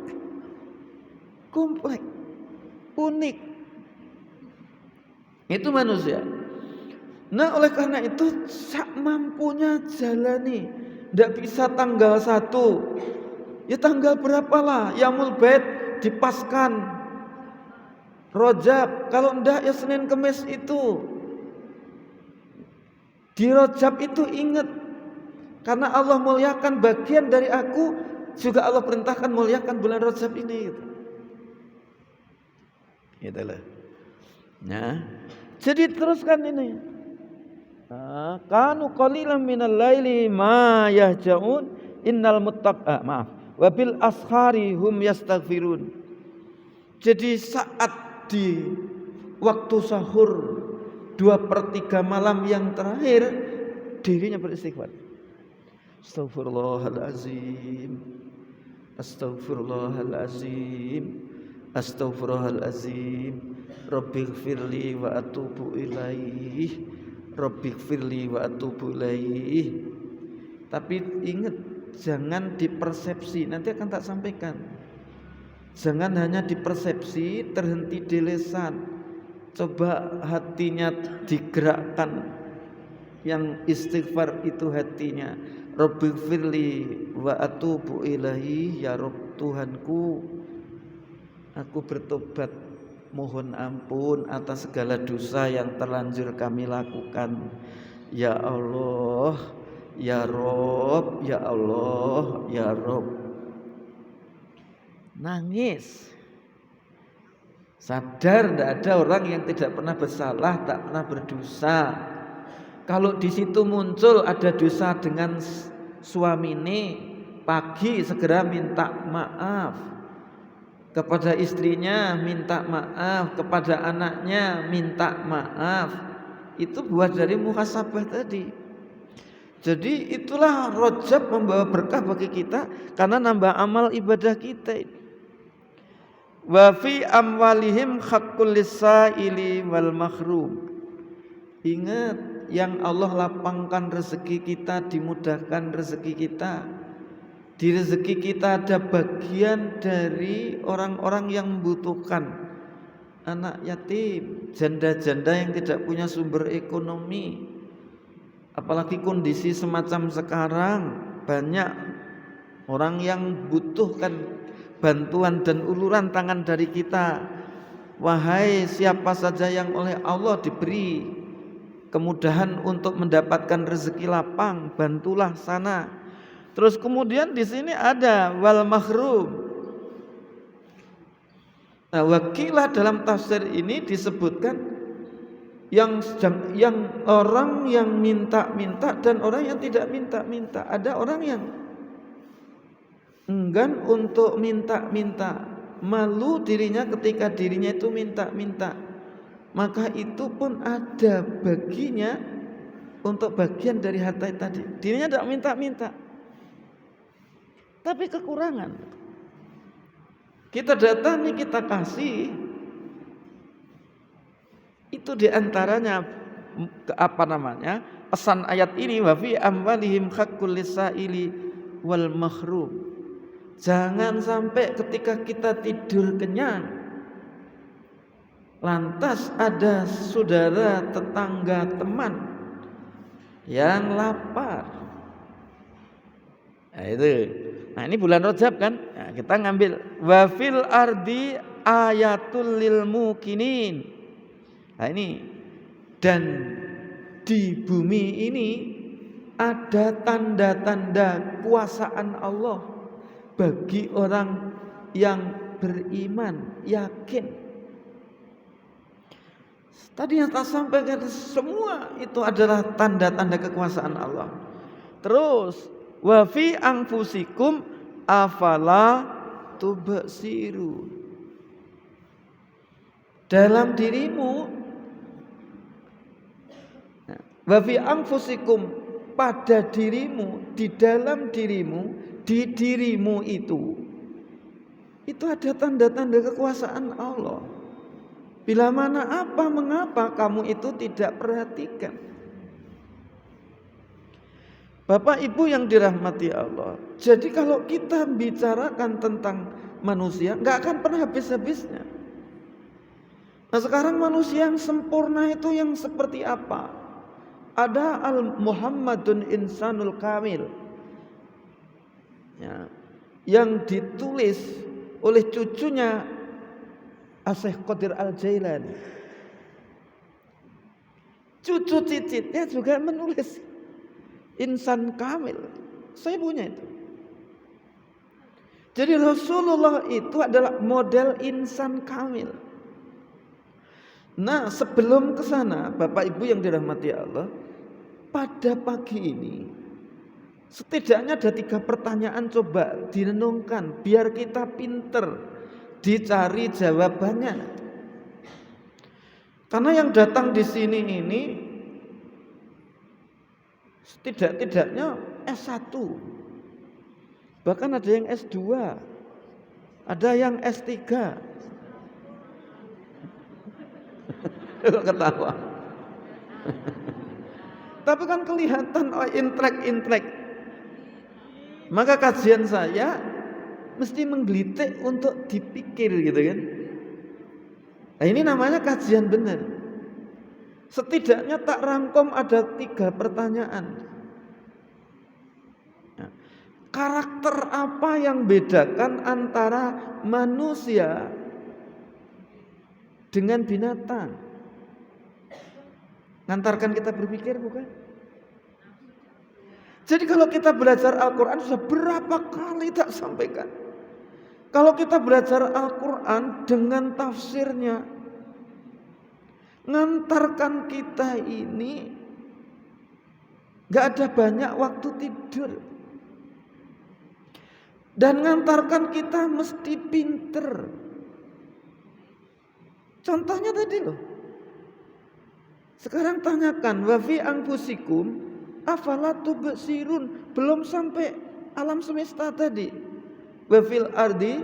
unik. Itu manusia. Nah, oleh karena itu sak mampunya jalani. Tidak bisa tanggal 1. Ya tanggal berapalah? Yaumul Bait dipaskan. Rajab, kalau enggak ya Senin Kemis itu. Di Rajab itu ingat, karena Allah muliakan bagian dari aku, juga Allah perintahkan muliakan bulan Rajab ini gitu. Itulah. Nah, jadi teruskan ini. Kanu qalilan minal laili ma yahjaun innal wa bil ashari hum yastaghfirun. Jadi saat di waktu sahur 2/3 malam yang terakhir dirinya beristighfar. Astaghfirullahalazim. Astaghfirullahalazim. Astaghfirullahalazim. Rabbighfirli wa atubu ilaih. Rabbighfirli wa atubu ilaih. Tapi ingat, jangan dipersepsi, nanti akan tak sampaikan. Jangan hanya dipersepsi, terhenti di lisan. Coba hatinya digerakkan. Yang istighfar itu hatinya. Rabbighfirli wa atubu ilaihi, ya Rabb Tuhanku, aku bertobat, mohon ampun atas segala dosa yang terlanjur kami lakukan. Ya Allah, ya Rabb, ya Allah, ya Rabb. Nangis. Sadar tidak ada orang yang tidak pernah bersalah, tak pernah berdosa. Kalau di situ muncul ada dosa dengan suamine, pagi segera minta maaf kepada istrinya, minta maaf kepada anaknya, minta maaf. Itu buat dari muhasabah tadi. Jadi itulah Rajab membawa berkah bagi kita karena nambah amal ibadah kita. Wa fi amwalihim haqqul lisaili wal mahrum. Ingat, yang Allah lapangkan rezeki kita, dimudahkan rezeki kita. Di rezeki kita ada bagian dari orang-orang yang membutuhkan, anak yatim, janda-janda yang tidak punya sumber ekonomi. Apalagi kondisi semacam sekarang, banyak orang yang butuhkan bantuan dan uluran tangan dari kita. Wahai siapa saja yang oleh Allah diberi kemudahan untuk mendapatkan rezeki lapang, bantulah sana. Terus kemudian di sini ada wal mahrum. Nah, wakilah dalam tafsir ini disebutkan yang orang yang minta-minta dan orang yang tidak minta-minta. Ada orang yang enggan untuk minta-minta, malu dirinya ketika dirinya itu minta-minta. Maka itu pun ada baginya untuk bagian dari harta tadi. Dirinya tidak minta-minta, tapi kekurangan. Kita datangi, kita kasih. Itu diantaranya pesan ayat ini, wa fi amwalihim haqqul lisaili wal mahrum. Jangan sampai ketika kita tidur kenyang, lantas ada saudara, tetangga, teman yang lapar. Nah, itu. Nah, ini bulan Rajab kan? Nah, kita ngambil wa fil ardi ayatul lil mukinin. Nah, ini dan di bumi ini ada tanda-tanda kuasaan Allah bagi orang yang beriman, yakin. Tadi yang tak sampaikan semua itu adalah tanda-tanda kekuasaan Allah. Terus wa fi anfusikum afala tubsiru. Dalam dirimu, wa fi anfusikum, pada dirimu, di dalam dirimu, di dirimu itu ada tanda-tanda kekuasaan Allah. Bila mana apa mengapa kamu itu tidak perhatikan? Bapak Ibu yang dirahmati Allah. Jadi kalau kita bicarakan tentang manusia, nggak akan pernah habis-habisnya. Nah, sekarang manusia yang sempurna itu yang seperti apa? Ada al-Muhammadun Insanul Kamil, ya, yang ditulis oleh cucunya Asy-Syaikh Qadir Al-Jailani. Cucu cicitnya juga menulis Insan Kamil. Saya punya itu. Jadi Rasulullah itu adalah model insan kamil. Nah, sebelum ke sana, Bapak Ibu yang dirahmati Allah, pada pagi ini setidaknya ada 3 pertanyaan, coba direnungkan biar kita pinter dicari jawabannya. Karena yang datang di sini ini setidak-tidaknya S1, bahkan ada yang S2, ada yang S3. Ketawa. Tapi kan kelihatan intrek. Maka kajian saya mesti menggelitik untuk dipikir gitu kan. Nah, ini namanya kajian benar. Setidaknya tak rangkum ada 3 pertanyaan. Karakter apa yang bedakan antara manusia dengan binatang? Ngantarkan kita berpikir bukan? Jadi kalau kita belajar Al-Quran sudah berapa kali tak sampaikan. Kalau kita belajar Al-Quran dengan tafsirnya, ngantarkan kita ini gak ada banyak waktu tidur. Dan ngantarkan kita mesti pinter. Contohnya tadi loh. Sekarang tanyakan, wa fi anfusikum afala tubsirun, belum sampai alam semesta tadi. Wa fil ardi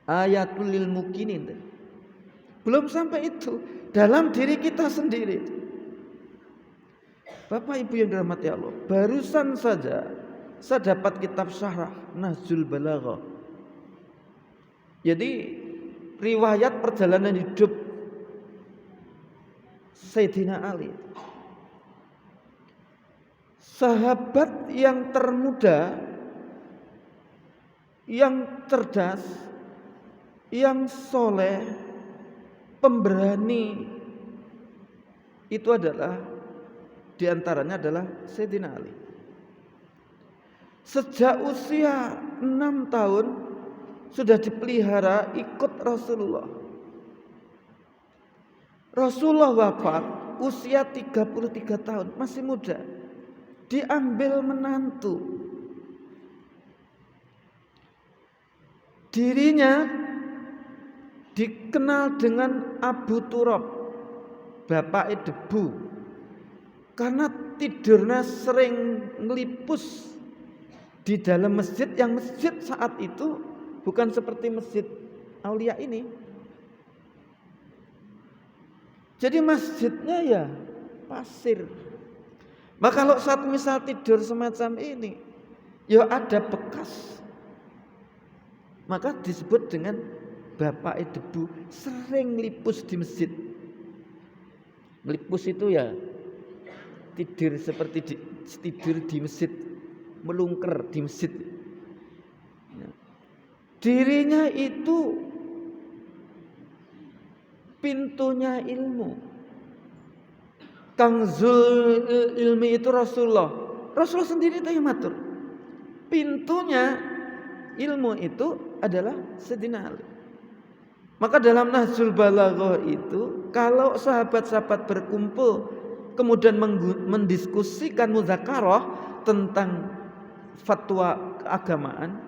ayatul lil mukinin. Belum sampai itu, dalam diri kita sendiri. Bapak Ibu yang dirahmati Allah, barusan saja saya dapat kitab syarah Nahjul Balaghah. Jadi riwayat perjalanan hidup Sayyidina Ali, sahabat yang termuda, yang cerdas, yang soleh, pemberani, itu adalah diantaranya adalah Sayyidina Ali. Sejak usia 6 tahun sudah dipelihara ikut Rasulullah. Rasulullah wafat usia 33 tahun, masih muda. Diambil menantu. Dirinya dikenal dengan Abu Turab, bapak debu, karena tidurnya sering ngelipus di dalam masjid, yang masjid saat itu bukan seperti masjid Aulia ini. Jadi masjidnya ya pasir. Maka kalau saat misal tidur semacam ini, ya ada bekas, maka disebut dengan bapak debu, sering lipus di masjid. Melipus itu ya tidur seperti tidur di masjid, melungker di masjid. Dirinya itu pintunya ilmu. Kanzul ilmi itu Rasulullah. Rasulullah sendiri itu yang matur. Pintunya ilmu itu adalah Sayyidina Ali. Maka dalam Nahjul Balaghah itu, kalau sahabat-sahabat berkumpul kemudian mendiskusikan muzakarah tentang fatwa keagamaan,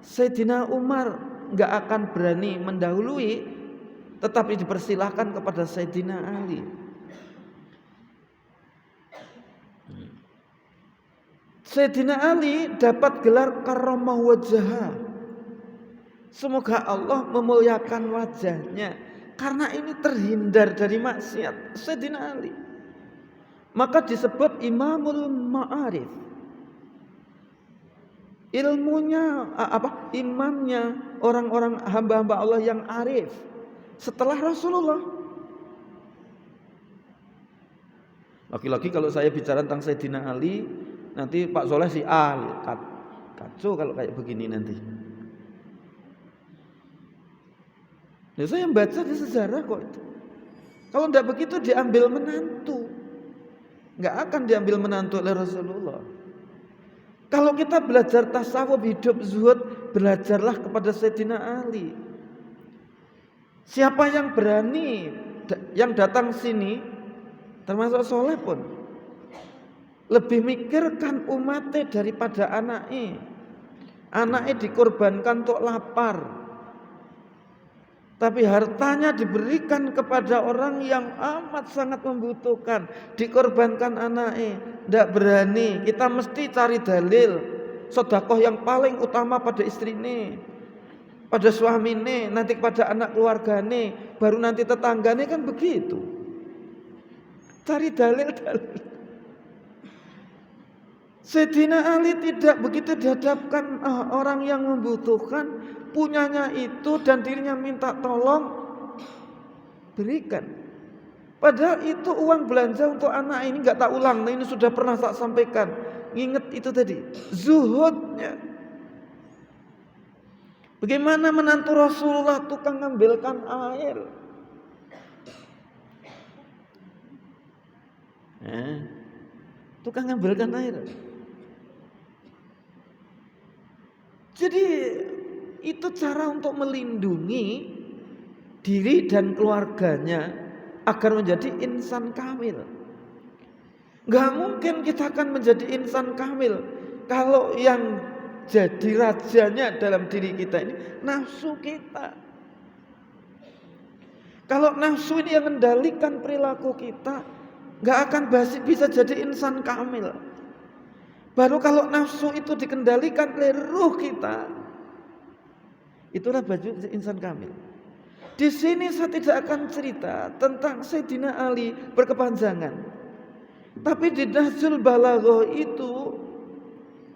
Sayyidina Umar enggak akan berani mendahului, tetapi dipersilahkan kepada Sayyidina Ali. Sayyidina Ali dapat gelar karamah wajah. Semoga Allah memuliakan wajahnya, karena ini terhindar dari maksiat. Sayyidina Ali maka disebut Imamul Ma'arif. Ilmunya imamnya orang-orang hamba-hamba Allah yang arif setelah Rasulullah. Lagi-lagi kalau saya bicara tentang Sayyidina Ali, nanti Pak Soleh si kacau kalau kayak begini nanti. Ya, saya membaca di sejarah kok itu. Kalau tidak begitu diambil menantu, nggak akan diambil menantu oleh Rasulullah. Kalau kita belajar tasawuf hidup zuhud, belajarlah kepada Sayyidina Ali. Siapa yang berani, yang datang sini, termasuk Soleh pun, lebih mikirkan umatnya daripada anaknya. Anaknya dikorbankan untuk lapar, tapi hartanya diberikan kepada orang yang amat sangat membutuhkan. Dikorbankan anaknya, tidak berani. Kita mesti cari dalil sedekah yang paling utama pada istrinya, pada suaminya, nanti kepada anak keluarganya, baru nanti tetangganya, kan begitu. Cari dalil-dalil. Sayyidina Ali tidak begitu dihadapkan orang yang membutuhkan, punyanya itu dan dirinya minta tolong, berikan. Padahal itu uang belanja untuk anak ini, nggak tak ulang. Nah, ini sudah pernah tak sampaikan. Ingat itu tadi, zuhudnya. Bagaimana menantu Rasulullah tukang ngambilkan air. Tukang ngambilkan air. Jadi itu cara untuk melindungi diri dan keluarganya agar menjadi insan kamil. Gak mungkin kita akan menjadi insan kamil kalau yang jadi rajanya dalam diri kita ini nafsu kita. Kalau nafsu ini yang mengendalikan perilaku kita, gak akan bisa jadi insan kamil. Baru kalau nafsu itu dikendalikan oleh ruh kita, itulah baju insan kamil. Di sini saya tidak akan cerita tentang Sayyidina Ali berkepanjangan. Tapi di Nahjul Balaghah itu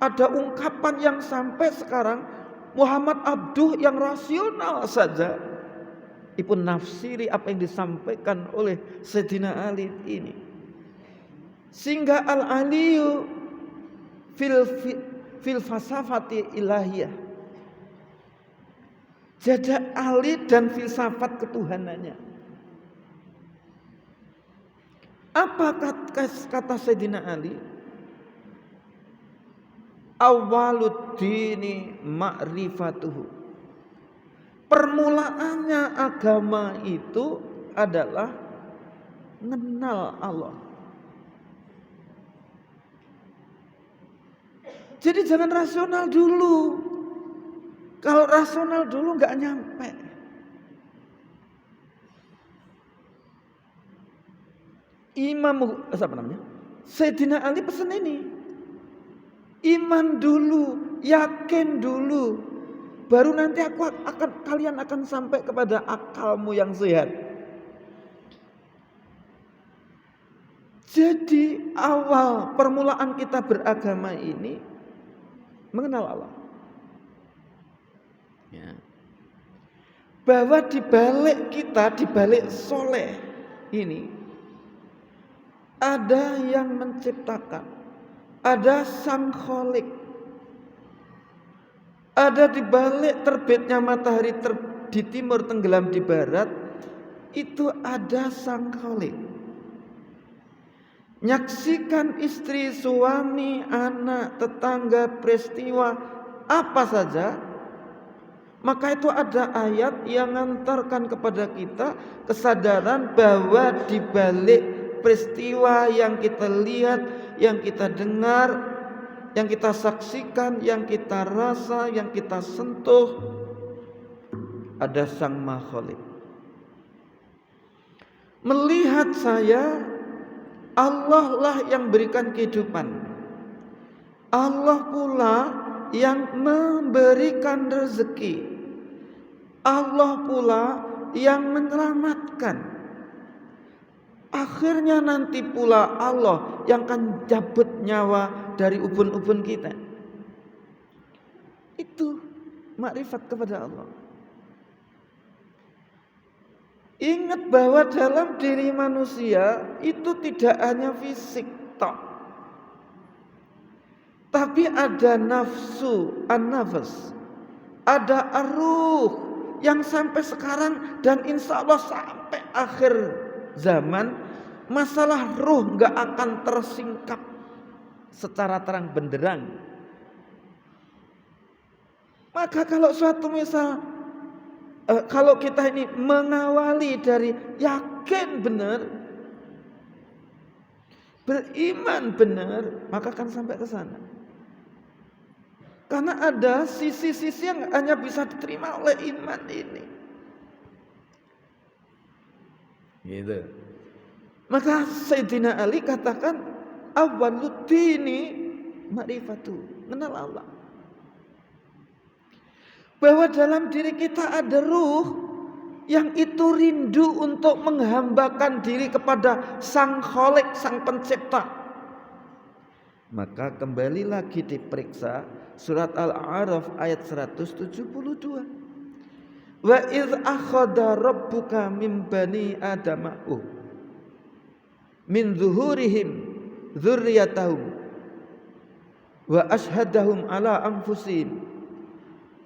ada ungkapan yang sampai sekarang Muhammad Abduh yang rasional saja ipun nafsiri apa yang disampaikan oleh Sayyidina Ali ini. Sehingga al-aliyu fil falsafati ilahiyah, jadi Ali dan filsafat ketuhanannya. Apa kata Sayyidina Ali? Awwaluddini ma'rifatuhu. Permulaannya agama itu adalah mengenal Allah. Jadi jangan rasional dulu. Kalau rasional dulu nggak nyampe. Sayyidina Ali pesan ini. Iman dulu, yakin dulu, baru nanti kalian akan sampai kepada akalmu yang sehat. Jadi awal permulaan kita beragama ini mengenal Allah. Ya. Bahwa dibalik kita, dibalik soleh ini ada yang menciptakan, ada sang kholik, ada dibalik terbitnya matahari di timur tenggelam di barat, itu ada sang kholik. Nyaksikan istri, suami, anak, tetangga, peristiwa apa saja, maka itu ada ayat yang mengantarkan kepada kita kesadaran bahwa di balik peristiwa yang kita lihat, yang kita dengar, yang kita saksikan, yang kita rasa, yang kita sentuh, ada Sang Maha Khalik. Melihat saya, Allah lah yang berikan kehidupan. Allah pula yang memberikan rezeki. Allah pula yang menyelamatkan. Akhirnya nanti pula Allah yang akan cabut nyawa dari ubun-ubun kita. Itu makrifat kepada Allah. Ingat bahwa dalam diri manusia itu tidak hanya fisik tok, tapi ada nafsu, an-nafs, ada ar-ruh yang sampai sekarang dan insya Allah sampai akhir zaman masalah ruh gak akan tersingkap secara terang benderang. Maka kalau suatu misal kalau kita ini mengawali dari yakin benar, beriman benar, maka akan sampai ke sana. Karena ada sisi-sisi yang hanya bisa diterima oleh iman ini. Gitu. Maka Sayyidina Ali katakan awwaluddini ma'rifatu, mengenal Allah. Bahwa dalam diri kita ada ruh yang itu rindu untuk menghambakan diri kepada Sang Khalik, Sang Pencipta. Maka kembali lagi diperiksa surat Al-A'raf ayat 172. Wa idz akhadha rabbuka min bani adama min zuhurihim dzurriyyatahum wa ashhadahum ala anfusihim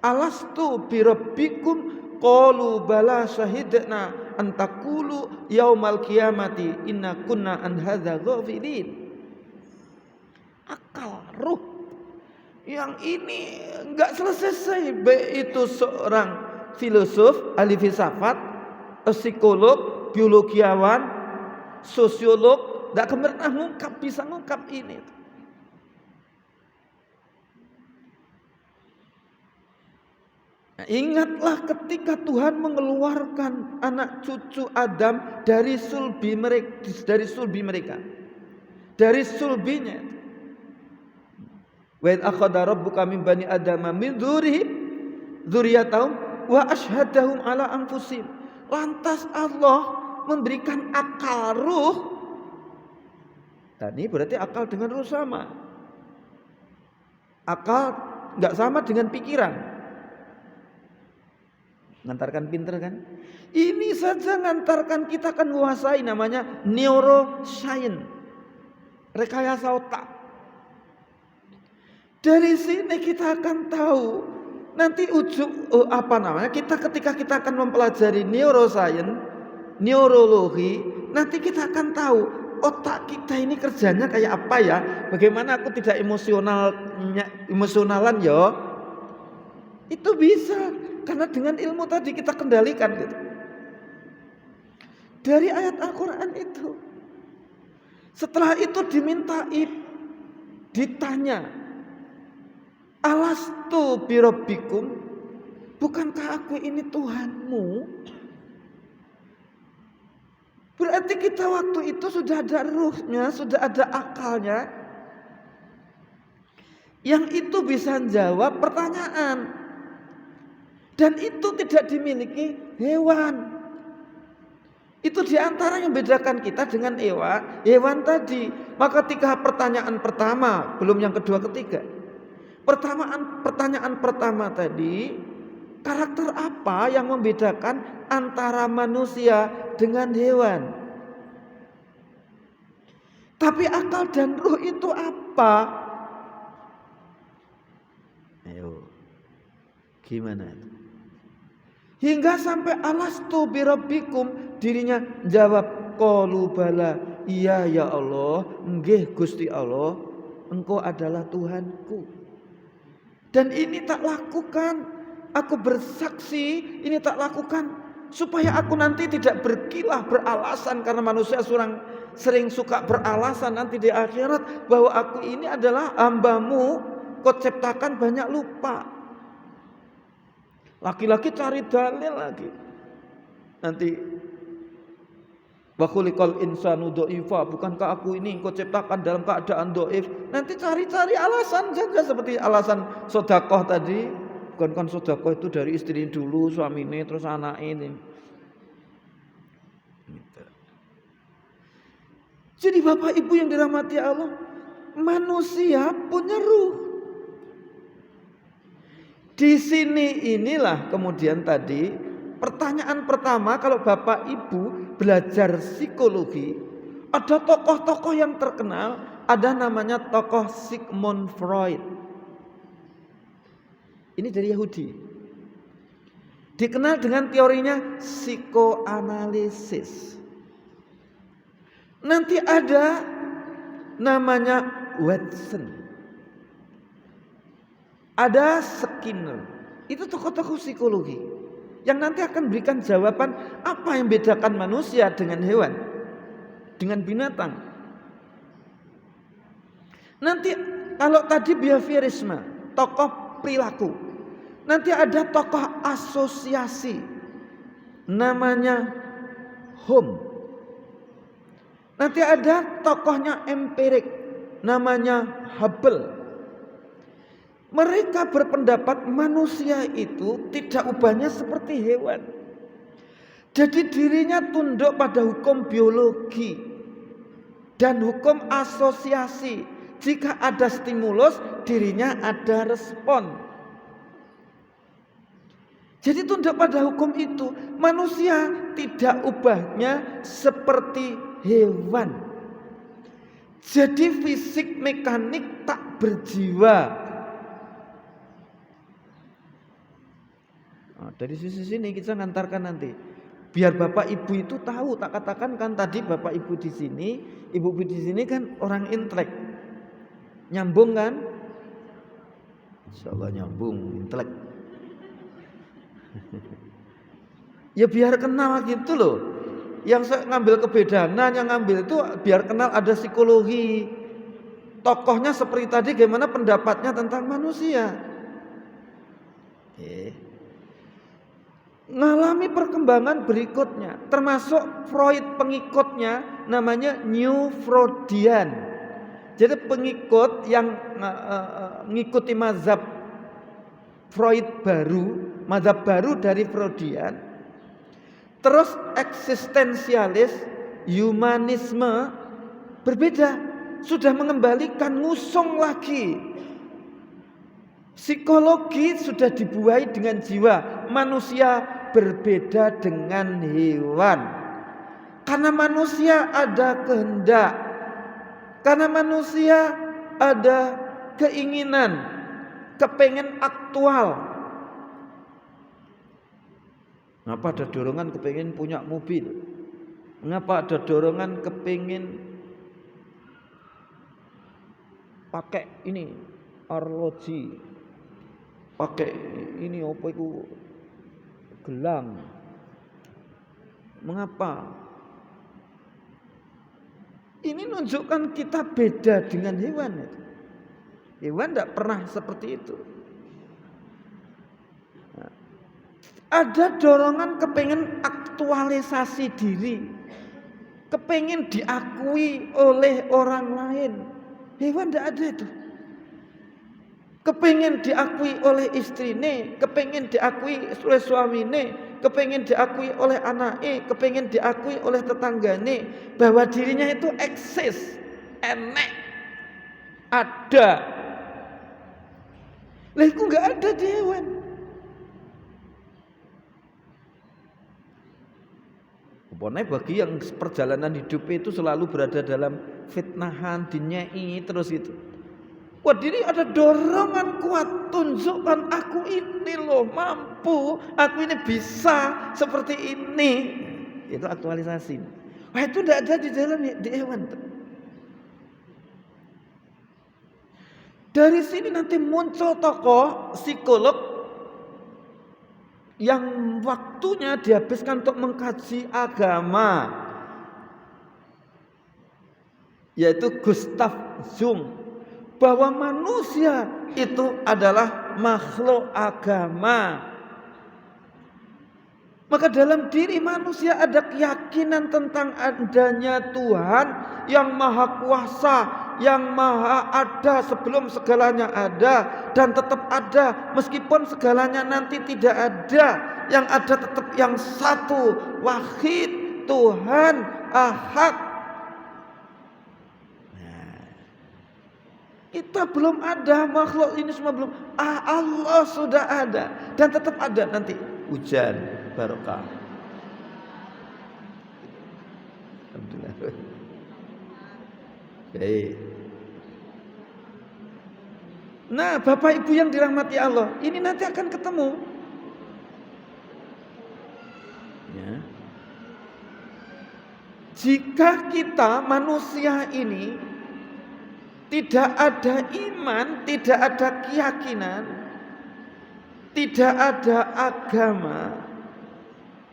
alastu birabbikum qalu bala syahidna an taqulu yaumal qiyamati inna kunna an hadza ghafilin. Akal ruh yang ini enggak selesai, baik itu seorang filosof, ahli filsafat, psikolog, biologiawan, sosiolog, enggak pernah bisa ngungkap ini. Nah, ingatlah ketika Tuhan mengeluarkan anak cucu Adam dari sulbi mereka, dari sulbinya. Wa akhadha rabbuka min bani adama min dzurriyyatahum wa ashhadahum ala anfusihim. Lantas Allah memberikan akal ruh. Tadi berarti akal dengan ruh sama. Akal enggak sama dengan pikiran. Ngantarkan pinter kan? Ini saja ngantarkan kita akan menguasai namanya neuroscience, rekayasa otak. Dari sini kita akan tahu nanti kita ketika kita akan mempelajari neuroscience, neurologi, nanti kita akan tahu otak kita ini kerjanya kayak apa ya? Bagaimana aku tidak emosionalan ya? Itu bisa karena dengan ilmu tadi kita kendalikan gitu. Dari ayat Al-Quran itu. Setelah itu ditanya, alastu birabbikum, bukankah aku ini Tuhanmu? Berarti kita waktu itu sudah ada ruhnya, sudah ada akalnya, yang itu bisa jawab pertanyaan. Dan itu tidak dimiliki hewan. Itu diantara yang membedakan kita dengan hewan tadi. Maka ketika pertanyaan pertama, belum yang kedua ketiga. Pertanyaan pertama tadi, karakter apa yang membedakan antara manusia dengan hewan? Tapi akal dan ruh itu apa? Ayo, gimana itu? Hingga sampai alastu birabbikum, dirinya jawab qalu bala, iya ya Allah, nggih Gusti Allah, Engkau adalah Tuhanku. Dan ini tak lakukan, aku bersaksi ini tak lakukan supaya aku nanti tidak berkilah beralasan, karena manusia sering suka beralasan nanti di akhirat bahwa aku ini adalah hambamu, kau ciptakan banyak lupa. Laki-laki cari dalil lagi. Nanti wa khuliqal insanu dhaifa, bukankah aku ini engkau ciptakan dalam keadaan dhaif? Nanti cari-cari alasan saja seperti alasan sedekah tadi. Bukankah sedekah itu dari istri dulu, suaminya, terus anak ini. Jadi Bapak Ibu yang dirahmati Allah, manusia punya ruh. Di sini inilah kemudian tadi pertanyaan pertama, kalau Bapak Ibu belajar psikologi, ada tokoh-tokoh yang terkenal, ada namanya tokoh Sigmund Freud. Ini dari Yahudi. Dikenal dengan teorinya psikoanalisis. Nanti ada namanya Watson. Ada Skinner, itu tokoh-tokoh psikologi yang nanti akan berikan jawaban apa yang bedakan manusia dengan hewan, dengan binatang. Nanti kalau tadi behaviorisme, tokoh perilaku, nanti ada tokoh asosiasi, namanya Hume. Nanti ada tokohnya empirik, namanya Hubble. Mereka berpendapat manusia itu tidak ubahnya seperti hewan. Jadi dirinya tunduk pada hukum biologi dan hukum asosiasi. Jika ada stimulus, dirinya ada respon. Jadi tunduk pada hukum itu. Manusia tidak ubahnya seperti hewan. Jadi fisik mekanik tak berjiwa. Dari sisi sini kita ngantarkan nanti, biar Bapak Ibu itu tahu. Tak katakan kan tadi Bapak Ibu di sini, Ibu di sini kan orang intelek, nyambung kan? Insyaallah nyambung, intelek. Ya biar kenal gitu loh. Yang saya ngambil kebedanan, yang ngambil itu biar kenal ada psikologi. Tokohnya seperti tadi, gimana pendapatnya tentang manusia. Ngalami perkembangan berikutnya, termasuk Freud pengikutnya namanya New Freudian. Jadi pengikut yang mengikuti mazhab Freud baru, mazhab baru dari Freudian. Terus eksistensialis, humanisme berbeda, sudah mengembalikan, ngusung lagi. Psikologi sudah dibuai dengan jiwa. Manusia berbeda dengan hewan. Karena manusia ada kehendak. Karena manusia ada keinginan, kepengen aktual. Mengapa ada dorongan kepengen punya mobil? Mengapa ada dorongan kepengen pakai ini arloji, pakai ini apa itu gelang. Mengapa? Ini menunjukkan kita beda dengan hewan. Hewan tidak pernah seperti itu. Nah, ada dorongan kepengen aktualisasi diri, kepengen diakui oleh orang lain. Hewan tidak ada itu. Kepengen diakui oleh istrine, kepengen diakui oleh suamine, kepengen diakui oleh anake, kepengen diakui oleh tetanggane bahwa dirinya itu eksis, enek, ada. Lah itu nggak ada di hewan. Pokoknya bagi yang perjalanan hidup itu selalu berada dalam fitnahan, dinyai terus itu. Wah, diri ada dorongan kuat, tunjukkan aku ini loh mampu, aku ini bisa seperti ini. Itu aktualisasi. Wah, itu tidak ada di dalam di hewan. Dari sini nanti muncul tokoh psikolog yang waktunya dihabiskan untuk mengkaji agama, yaitu Gustav Jung. Bahwa manusia itu adalah makhluk agama. Maka dalam diri manusia ada keyakinan tentang adanya Tuhan yang maha kuasa, yang maha ada sebelum segalanya ada, dan tetap ada meskipun segalanya nanti tidak ada. Yang ada tetap yang satu, wahid, Tuhan, ahad. Kita belum ada, makhluk ini semua belum. Allah sudah ada dan tetap ada nanti hujan barokah. Alhamdulillah. Baik. Nah, Bapak Ibu yang dirahmati Allah, ini nanti akan ketemu. Ya. Jika kita manusia ini tidak ada iman, tidak ada keyakinan, tidak ada agama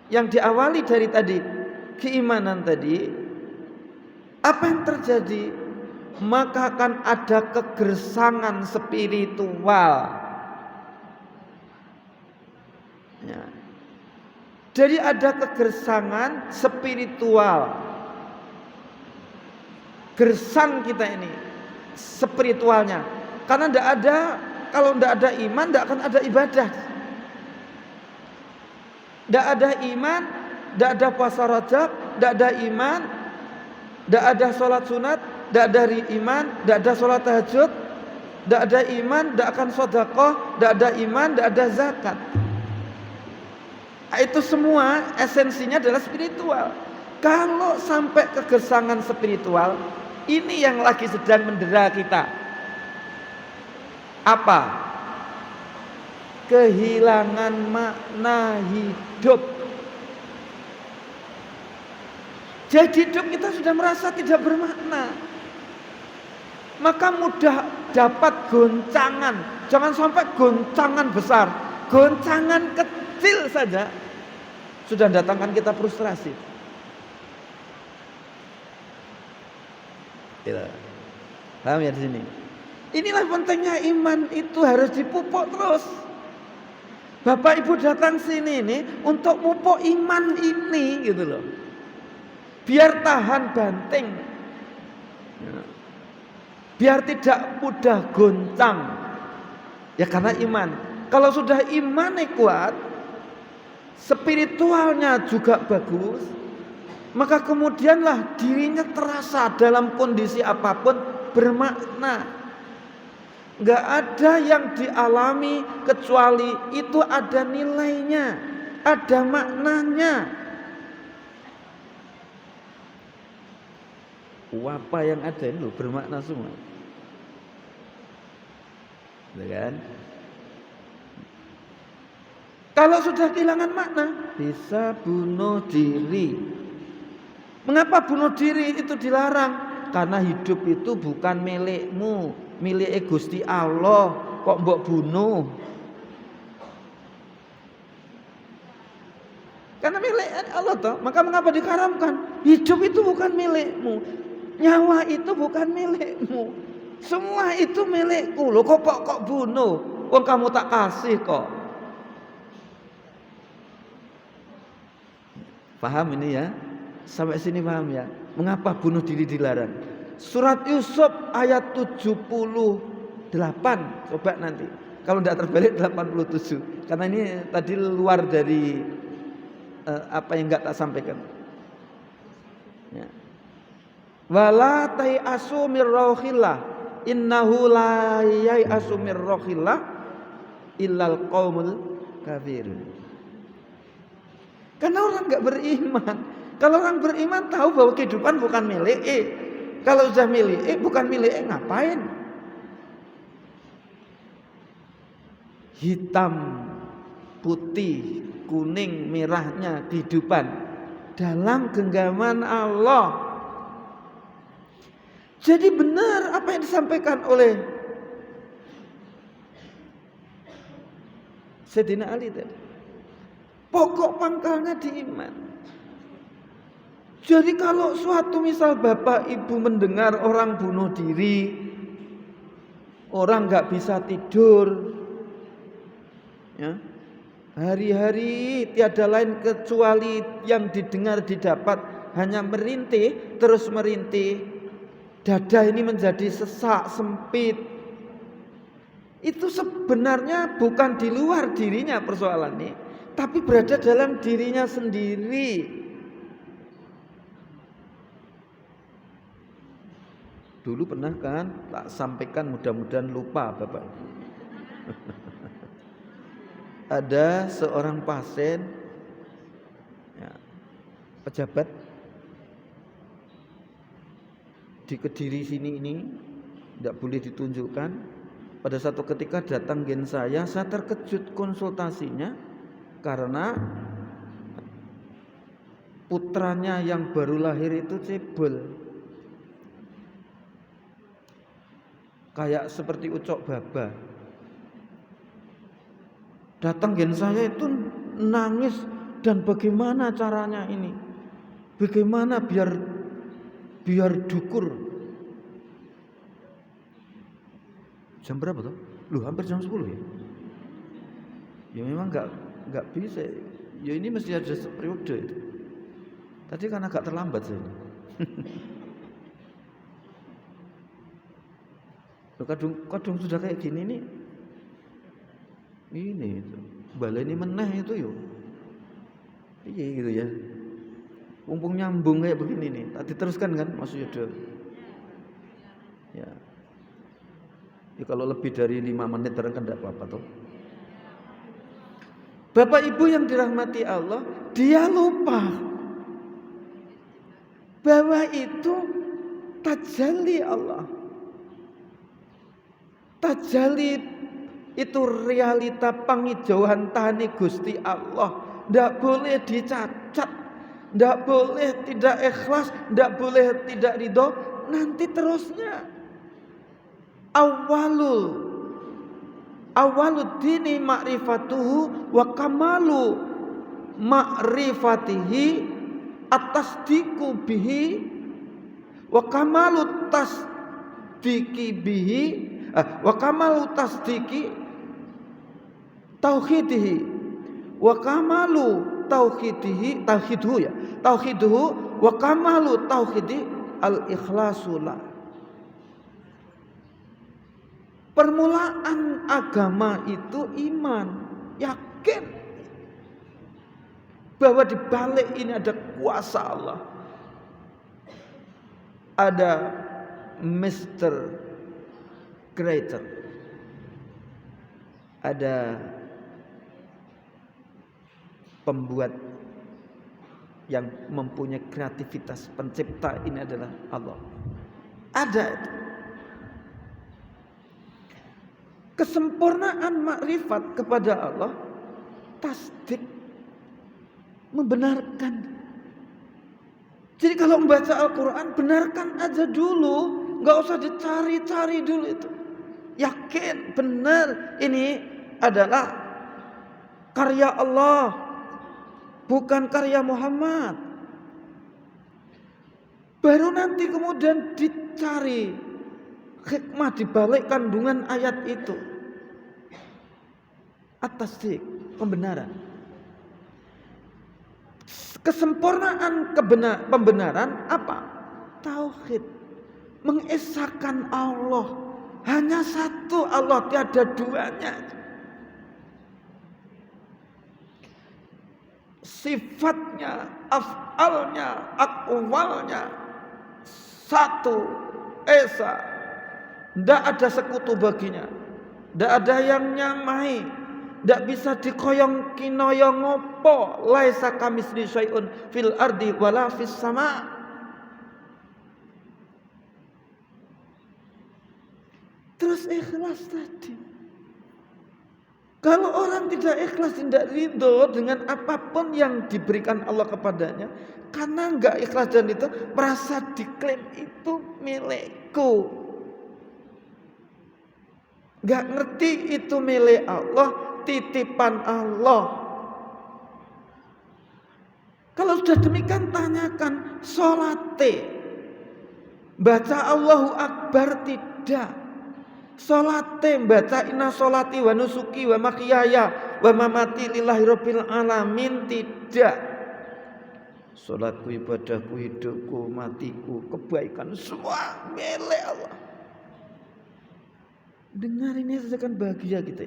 yang diawali dari tadi keimanan tadi, apa yang terjadi? Maka akan ada kegersangan spiritual. Ya. Jadi ada kegersangan spiritual. Gersang kita ini spiritualnya, karena tidak ada, kalau tidak ada iman tidak akan ada ibadah, tidak ada iman, tidak ada puasa Rajab, tidak ada iman, tidak ada sholat sunat, tidak ada iman, tidak ada sholat tahajud, tidak ada iman, tidak akan sedekah, tidak ada iman, tidak ada zakat. Itu semua esensinya adalah spiritual. Kalau sampai kegersangan spiritual, ini yang lagi sedang mendera kita. Apa? Kehilangan makna hidup. Jadi hidup kita sudah merasa tidak bermakna. Maka mudah dapat goncangan. Jangan sampai goncangan besar, goncangan kecil saja sudah datangkan kita frustrasi. Paham ya di sini? Inilah pentingnya iman itu harus dipupuk terus. Bapak Ibu datang sini ini untuk pupuk iman ini gitu loh. Biar tahan banting. Biar tidak mudah goncang. Ya karena iman. Kalau sudah imannya kuat, spiritualnya juga bagus, maka kemudianlah dirinya terasa dalam kondisi apapun bermakna. Gak ada yang dialami kecuali itu ada nilainya, ada maknanya. Apa yang ada ini loh bermakna semua, ya kan? Kalau sudah kehilangan makna, bisa bunuh diri. Mengapa bunuh diri itu dilarang? Karena hidup itu bukan milikmu. milike Gusti Allah kok mbok bunuh. Karena milik Allah toh, maka mengapa diharamkan? Hidup itu bukan milikmu, nyawa itu bukan milikmu, semua itu milikku. Loh kok bunuh? Wong kamu tak kasih kok. Paham ini ya? Sampai sini paham ya? Mengapa bunuh diri dilarang? Surat Yusuf ayat 78. Coba nanti. Kalau tidak terbalik 87. Karena ini tadi luar dari apa yang enggak tak sampaikan. Ya. Wala tai'asu mir rauhillah innahu la yai'asu mir rauhillah illal qaumul kafirun. Karena orang enggak beriman. Kalau orang beriman tahu bahwa kehidupan bukan milik Kalau sudah milik bukan milik ngapain? Hitam, putih, kuning, merahnya kehidupan dalam genggaman Allah. Jadi benar apa yang disampaikan oleh Sayyidina Ali tadi. Pokok pangkalnya di iman. Jadi kalau suatu misal bapak ibu mendengar orang bunuh diri, orang nggak bisa tidur, ya, hari-hari tiada lain kecuali yang didengar didapat hanya merintih, terus merintih, dada ini menjadi sesak, sempit. Itu sebenarnya bukan di luar dirinya persoalannya, tapi berada dalam dirinya sendiri. Dulu pernah kan tak sampaikan, mudah-mudahan lupa Bapak. Ada seorang pasien ya, pejabat di Kediri sini ini tidak boleh ditunjukkan. Pada satu ketika datang gen saya terkejut konsultasinya karena putranya yang baru lahir itu cebol. Kayak seperti ucok baba. Datang gen saya itu nangis, dan bagaimana caranya ini? Bagaimana biar dukur? Jam berapa tuh? Loh, hampir jam 10 ya. Ya memang enggak bisa. Ya ini mesti ada periode itu. Tadi kan agak terlambat saya. Kadung sudah kayak gini nih. Ini itu. Baleni meneh itu yo. Iya gitu ya. Mumpung nyambung kayak begini nih. Tak diteruskan kan Mas Yudo. Ya. Ya kalau lebih dari 5 menit terang kan enggak apa-apa toh. Bapak Ibu yang dirahmati Allah, dia lupa bahwa itu tajalli Allah. Tajalli itu realita pangijauhan tani Gusti Allah. Tidak boleh dicacat, tidak boleh tidak ikhlas, tidak boleh tidak ridho. Nanti terusnya awwaluddini ma'rifatuhu wa kamalu ma'rifatihi at-tasdiqu bihi wa kamalu tasdiqi bihi wa kamalu tasdiki tauhidihi wa kamalu tauhiduhu wa kamalu tauhidi al ikhlasulah. Permulaan agama itu iman, yakin bahwa di balik ini ada kuasa Allah, ada Mr. Creator, ada pembuat yang mempunyai kreativitas, pencipta ini adalah Allah. Ada itu. Kesempurnaan makrifat kepada Allah, tasdik, membenarkan. Jadi kalau membaca Al-Quran, benarkan aja dulu, nggak usah dicari-cari dulu itu. yakin benar ini adalah karya Allah, bukan karya Muhammad. Baru nanti kemudian dicari hikmah di balik kandungan ayat itu. At-tasdiq, pembenaran. Kesempurnaan pembenaran apa? Tauhid, mengesahkan Allah. Hanya satu Allah, tiada duanya. Sifatnya, af'alnya, akwalnya satu, esa. Tidak ada sekutu baginya, tidak ada yang nyamai, tidak bisa dikoyong kinoyong ngopo. Laisa kamitsli syai'un fil ardi wala fis sama. Terus ikhlas tadi. Kalau orang tidak ikhlas, tidak ridho dengan apapun yang diberikan Allah kepadanya, karena enggak ikhlas dan itu merasa diklaim itu milikku, enggak ngerti itu milik Allah, titipan Allah. Kalau sudah demikian, tanyakan sholate, baca Allahu Akbar tidak. Sholate baca inna sholati wa nusuki wa mahyaya wa mamati lillahi rabbil alamin tidak. Sholatku, ibadahku, hidupku, matiku, kebaikan semua milik Allah. Dengar ini saja kan bahagia kita.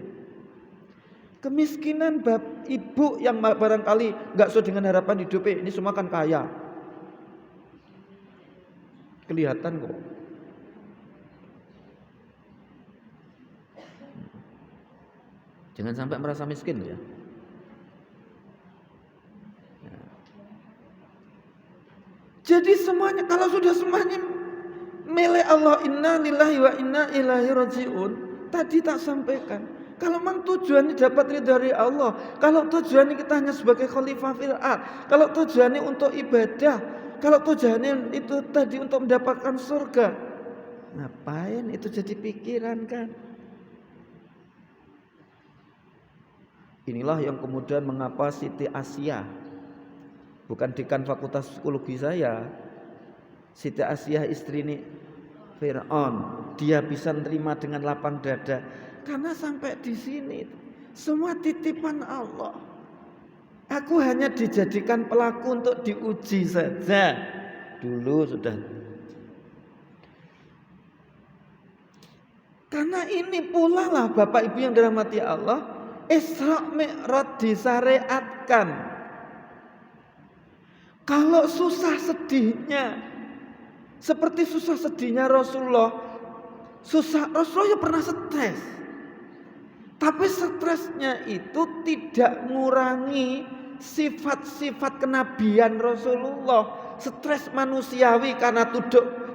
Kemiskinan ibu yang barangkali nggak sesuai dengan harapan hidupnya, ini semua kan kaya. Kelihatan kok. Jangan sampai merasa miskin ya. Jadi semuanya, kalau sudah semuanya milik Allah, inna lillahi wa inna ilaihi rajiun, tadi tak sampaikan. Kalau memang tujuannya dapat ridha dari Allah, kalau tujuannya kita hanya sebagai khalifah fil ard, kalau tujuannya untuk ibadah, kalau tujuannya itu tadi untuk mendapatkan surga, ngapain itu jadi pikiran kan? Inilah yang kemudian mengapa Siti Asia, bukan dekan fakultas psikologi saya, Siti Asia istri ini Fir'aun, dia bisa nerima dengan lapang dada karena sampai di sini semua titipan Allah. Aku hanya dijadikan pelaku untuk diuji saja. Dulu sudah. Karena ini pula lah Bapak Ibu yang dirahmati Allah, Isra Mi'raj disyariatkan. Kalau susah sedihnya seperti susah sedihnya Rasulullah ya pernah stres. Tapi stresnya itu tidak mengurangi sifat-sifat kenabian Rasulullah. Stres manusiawi karena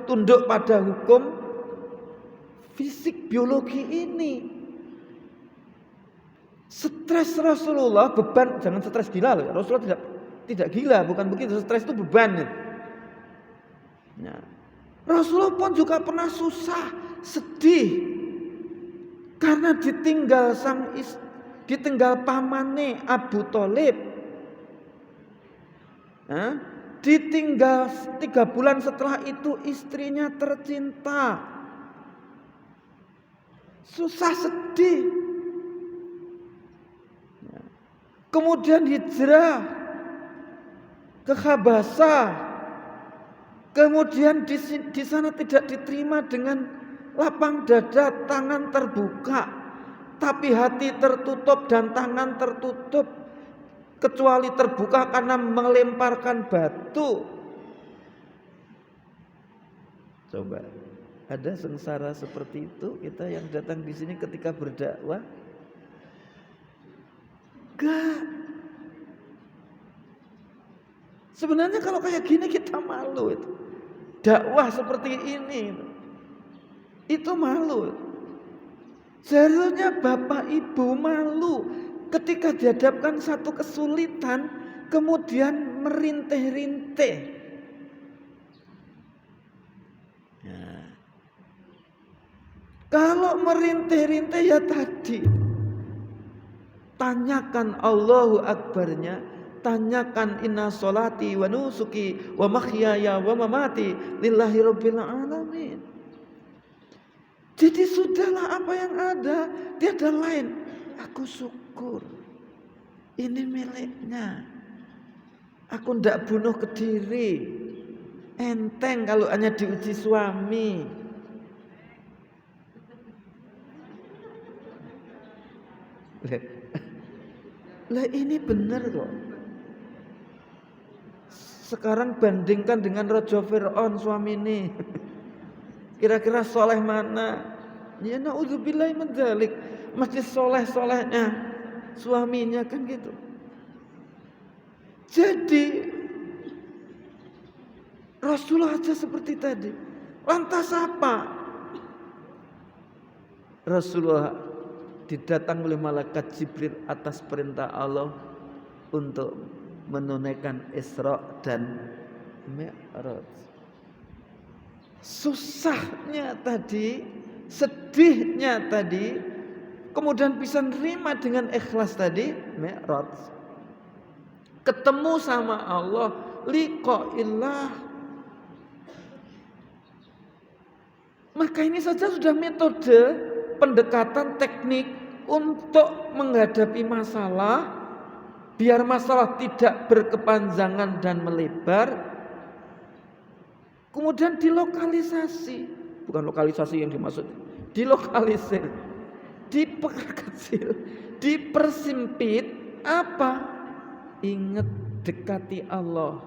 tunduk pada hukum fisik biologi ini. Stres Rasulullah, beban, jangan stres gila loh. Rasulullah tidak gila, bukan begitu. Stres itu beban. Nah, Rasulullah pun juga pernah susah, sedih karena ditinggal pamane Abu Thalib. Ditinggal 3 bulan setelah itu istrinya tercinta. Susah, sedih. Kemudian hijrah ke Habasah. Kemudian di sana tidak diterima dengan lapang dada, tangan terbuka, tapi hati tertutup dan tangan tertutup, kecuali terbuka karena melemparkan batu. Coba, ada sengsara seperti itu kita yang datang di sini ketika berdakwah? Enggak. Sebenarnya kalau kayak gini kita malu itu. Dakwah seperti ini itu malu. Seharusnya Bapak Ibu malu ketika dihadapkan satu kesulitan kemudian merintih-rintih. Kalau merintih-rintih ya tadi, tanyakan Allahu Akbarnya, tanyakan inna sholati wa nusuki wa mahyaya wa mamati lillahi rabbil alamin. Jadi sudahlah apa yang ada, tiada lain. Aku syukur, ini miliknya. Aku ndak bunuh ke diri. Enteng kalau hanya diuji suami. Lah ini benar kok. Sekarang bandingkan dengan Raja Fir'aun suami ini. Kira-kira soleh mana? Ya na'udzubillahi min dzalik. Masih soleh-solehnya suaminya kan gitu. Jadi Rasulullah aja seperti tadi. Lantas apa? Rasulullah didatang oleh malaikat Jibril atas perintah Allah untuk menunaikan Isra dan Mi'raj. Susahnya tadi, sedihnya tadi, kemudian bisa nerima dengan ikhlas tadi, Mi'raj. Ketemu sama Allah, liqa'illah. Maka ini saja sudah metode pendekatan teknik untuk menghadapi masalah, biar masalah tidak berkepanjangan dan melebar. Kemudian dilokalisasi, bukan lokalisasi yang dimaksud, dilokalisir, diperkecil, dipersempit. Apa? Ingat, dekati Allah.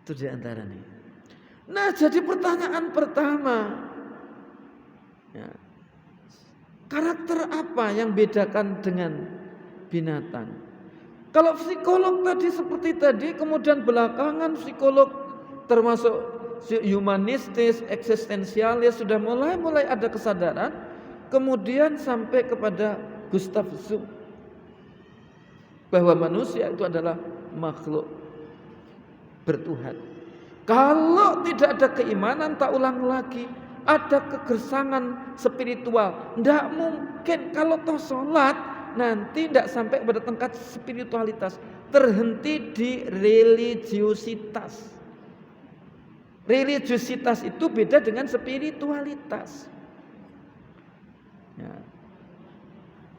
Itu diantara nih. Nah, jadi pertanyaan pertama, ya, karakter apa yang bedakan dengan binatang? Kalau psikolog tadi seperti tadi, kemudian belakangan psikolog termasuk humanistis, eksistensialis sudah mulai ada kesadaran, kemudian sampai kepada Gustav Jung bahwa manusia itu adalah makhluk bertuhan. Kalau tidak ada keimanan, tak ulang lagi, ada kegersangan spiritual. Tidak mungkin kalau toh sholat nanti tidak sampai pada tingkat spiritualitas, terhenti di religiositas. Religiositas itu beda dengan spiritualitas. Ya.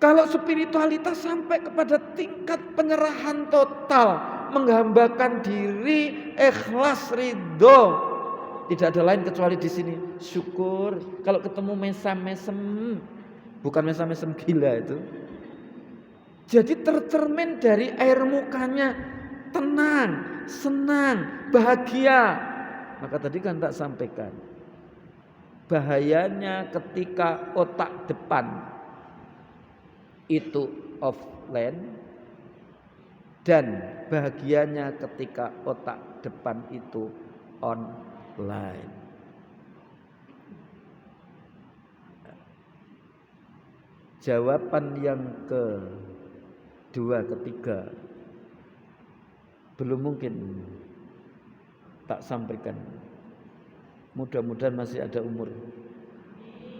Kalau spiritualitas sampai kepada tingkat penyerahan total, menghambakan diri, ikhlas, ridho, tidak ada lain kecuali di sini. Syukur. Kalau ketemu mesem-mesem, bukan mesem-mesem gila itu. Jadi tercermin dari air mukanya, tenang, senang, bahagia. Maka tadi kan tak sampaikan, bahayanya ketika otak depan itu offline, dan bahagianya ketika otak depan itu online. Jawaban yang kedua, ketiga belum mungkin tak sampaikan. Mudah-mudahan masih ada umur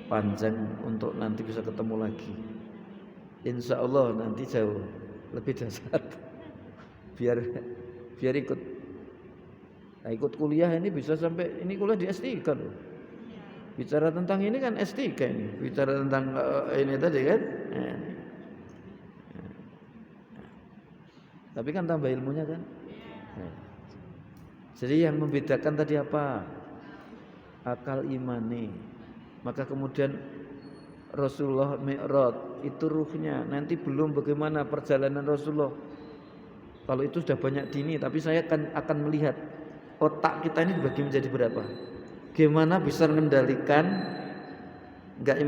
panjang untuk nanti bisa ketemu lagi. Insya Allah nanti jauh lebih dahsyat. Biar ikut. Nah, ikut kuliah ini bisa sampai ini kuliah di S3 loh. Bicara tentang ini kan S3 ini. Bicara tentang ini tadi kan. Tapi kan tambah ilmunya kan. Jadi yang membedakan tadi apa? Akal imani. Maka kemudian Rasulullah Mi'raj itu ruhnya. Nanti belum bagaimana perjalanan Rasulullah. Kalau itu sudah banyak dini, tapi saya akan melihat otak kita ini dibagi menjadi berapa. Gimana bisa mengendalikan enggak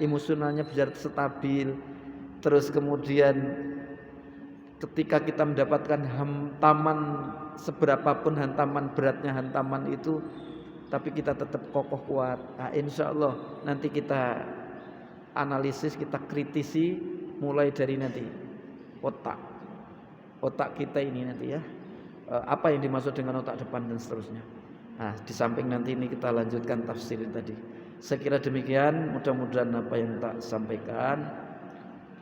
emosionalnya biar stabil. Terus kemudian ketika kita mendapatkan hantaman, seberapapun hantaman beratnya hantaman itu, tapi kita tetap kokoh kuat. Nah, insya Allah nanti kita analisis, kita kritisi mulai dari nanti otak kita ini nanti ya. Apa yang dimaksud dengan otak depan dan seterusnya. Nah, di samping nanti ini kita lanjutkan tafsir tadi. Saya kira demikian, mudah-mudahan apa yang tak sampaikan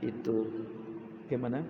itu gimana?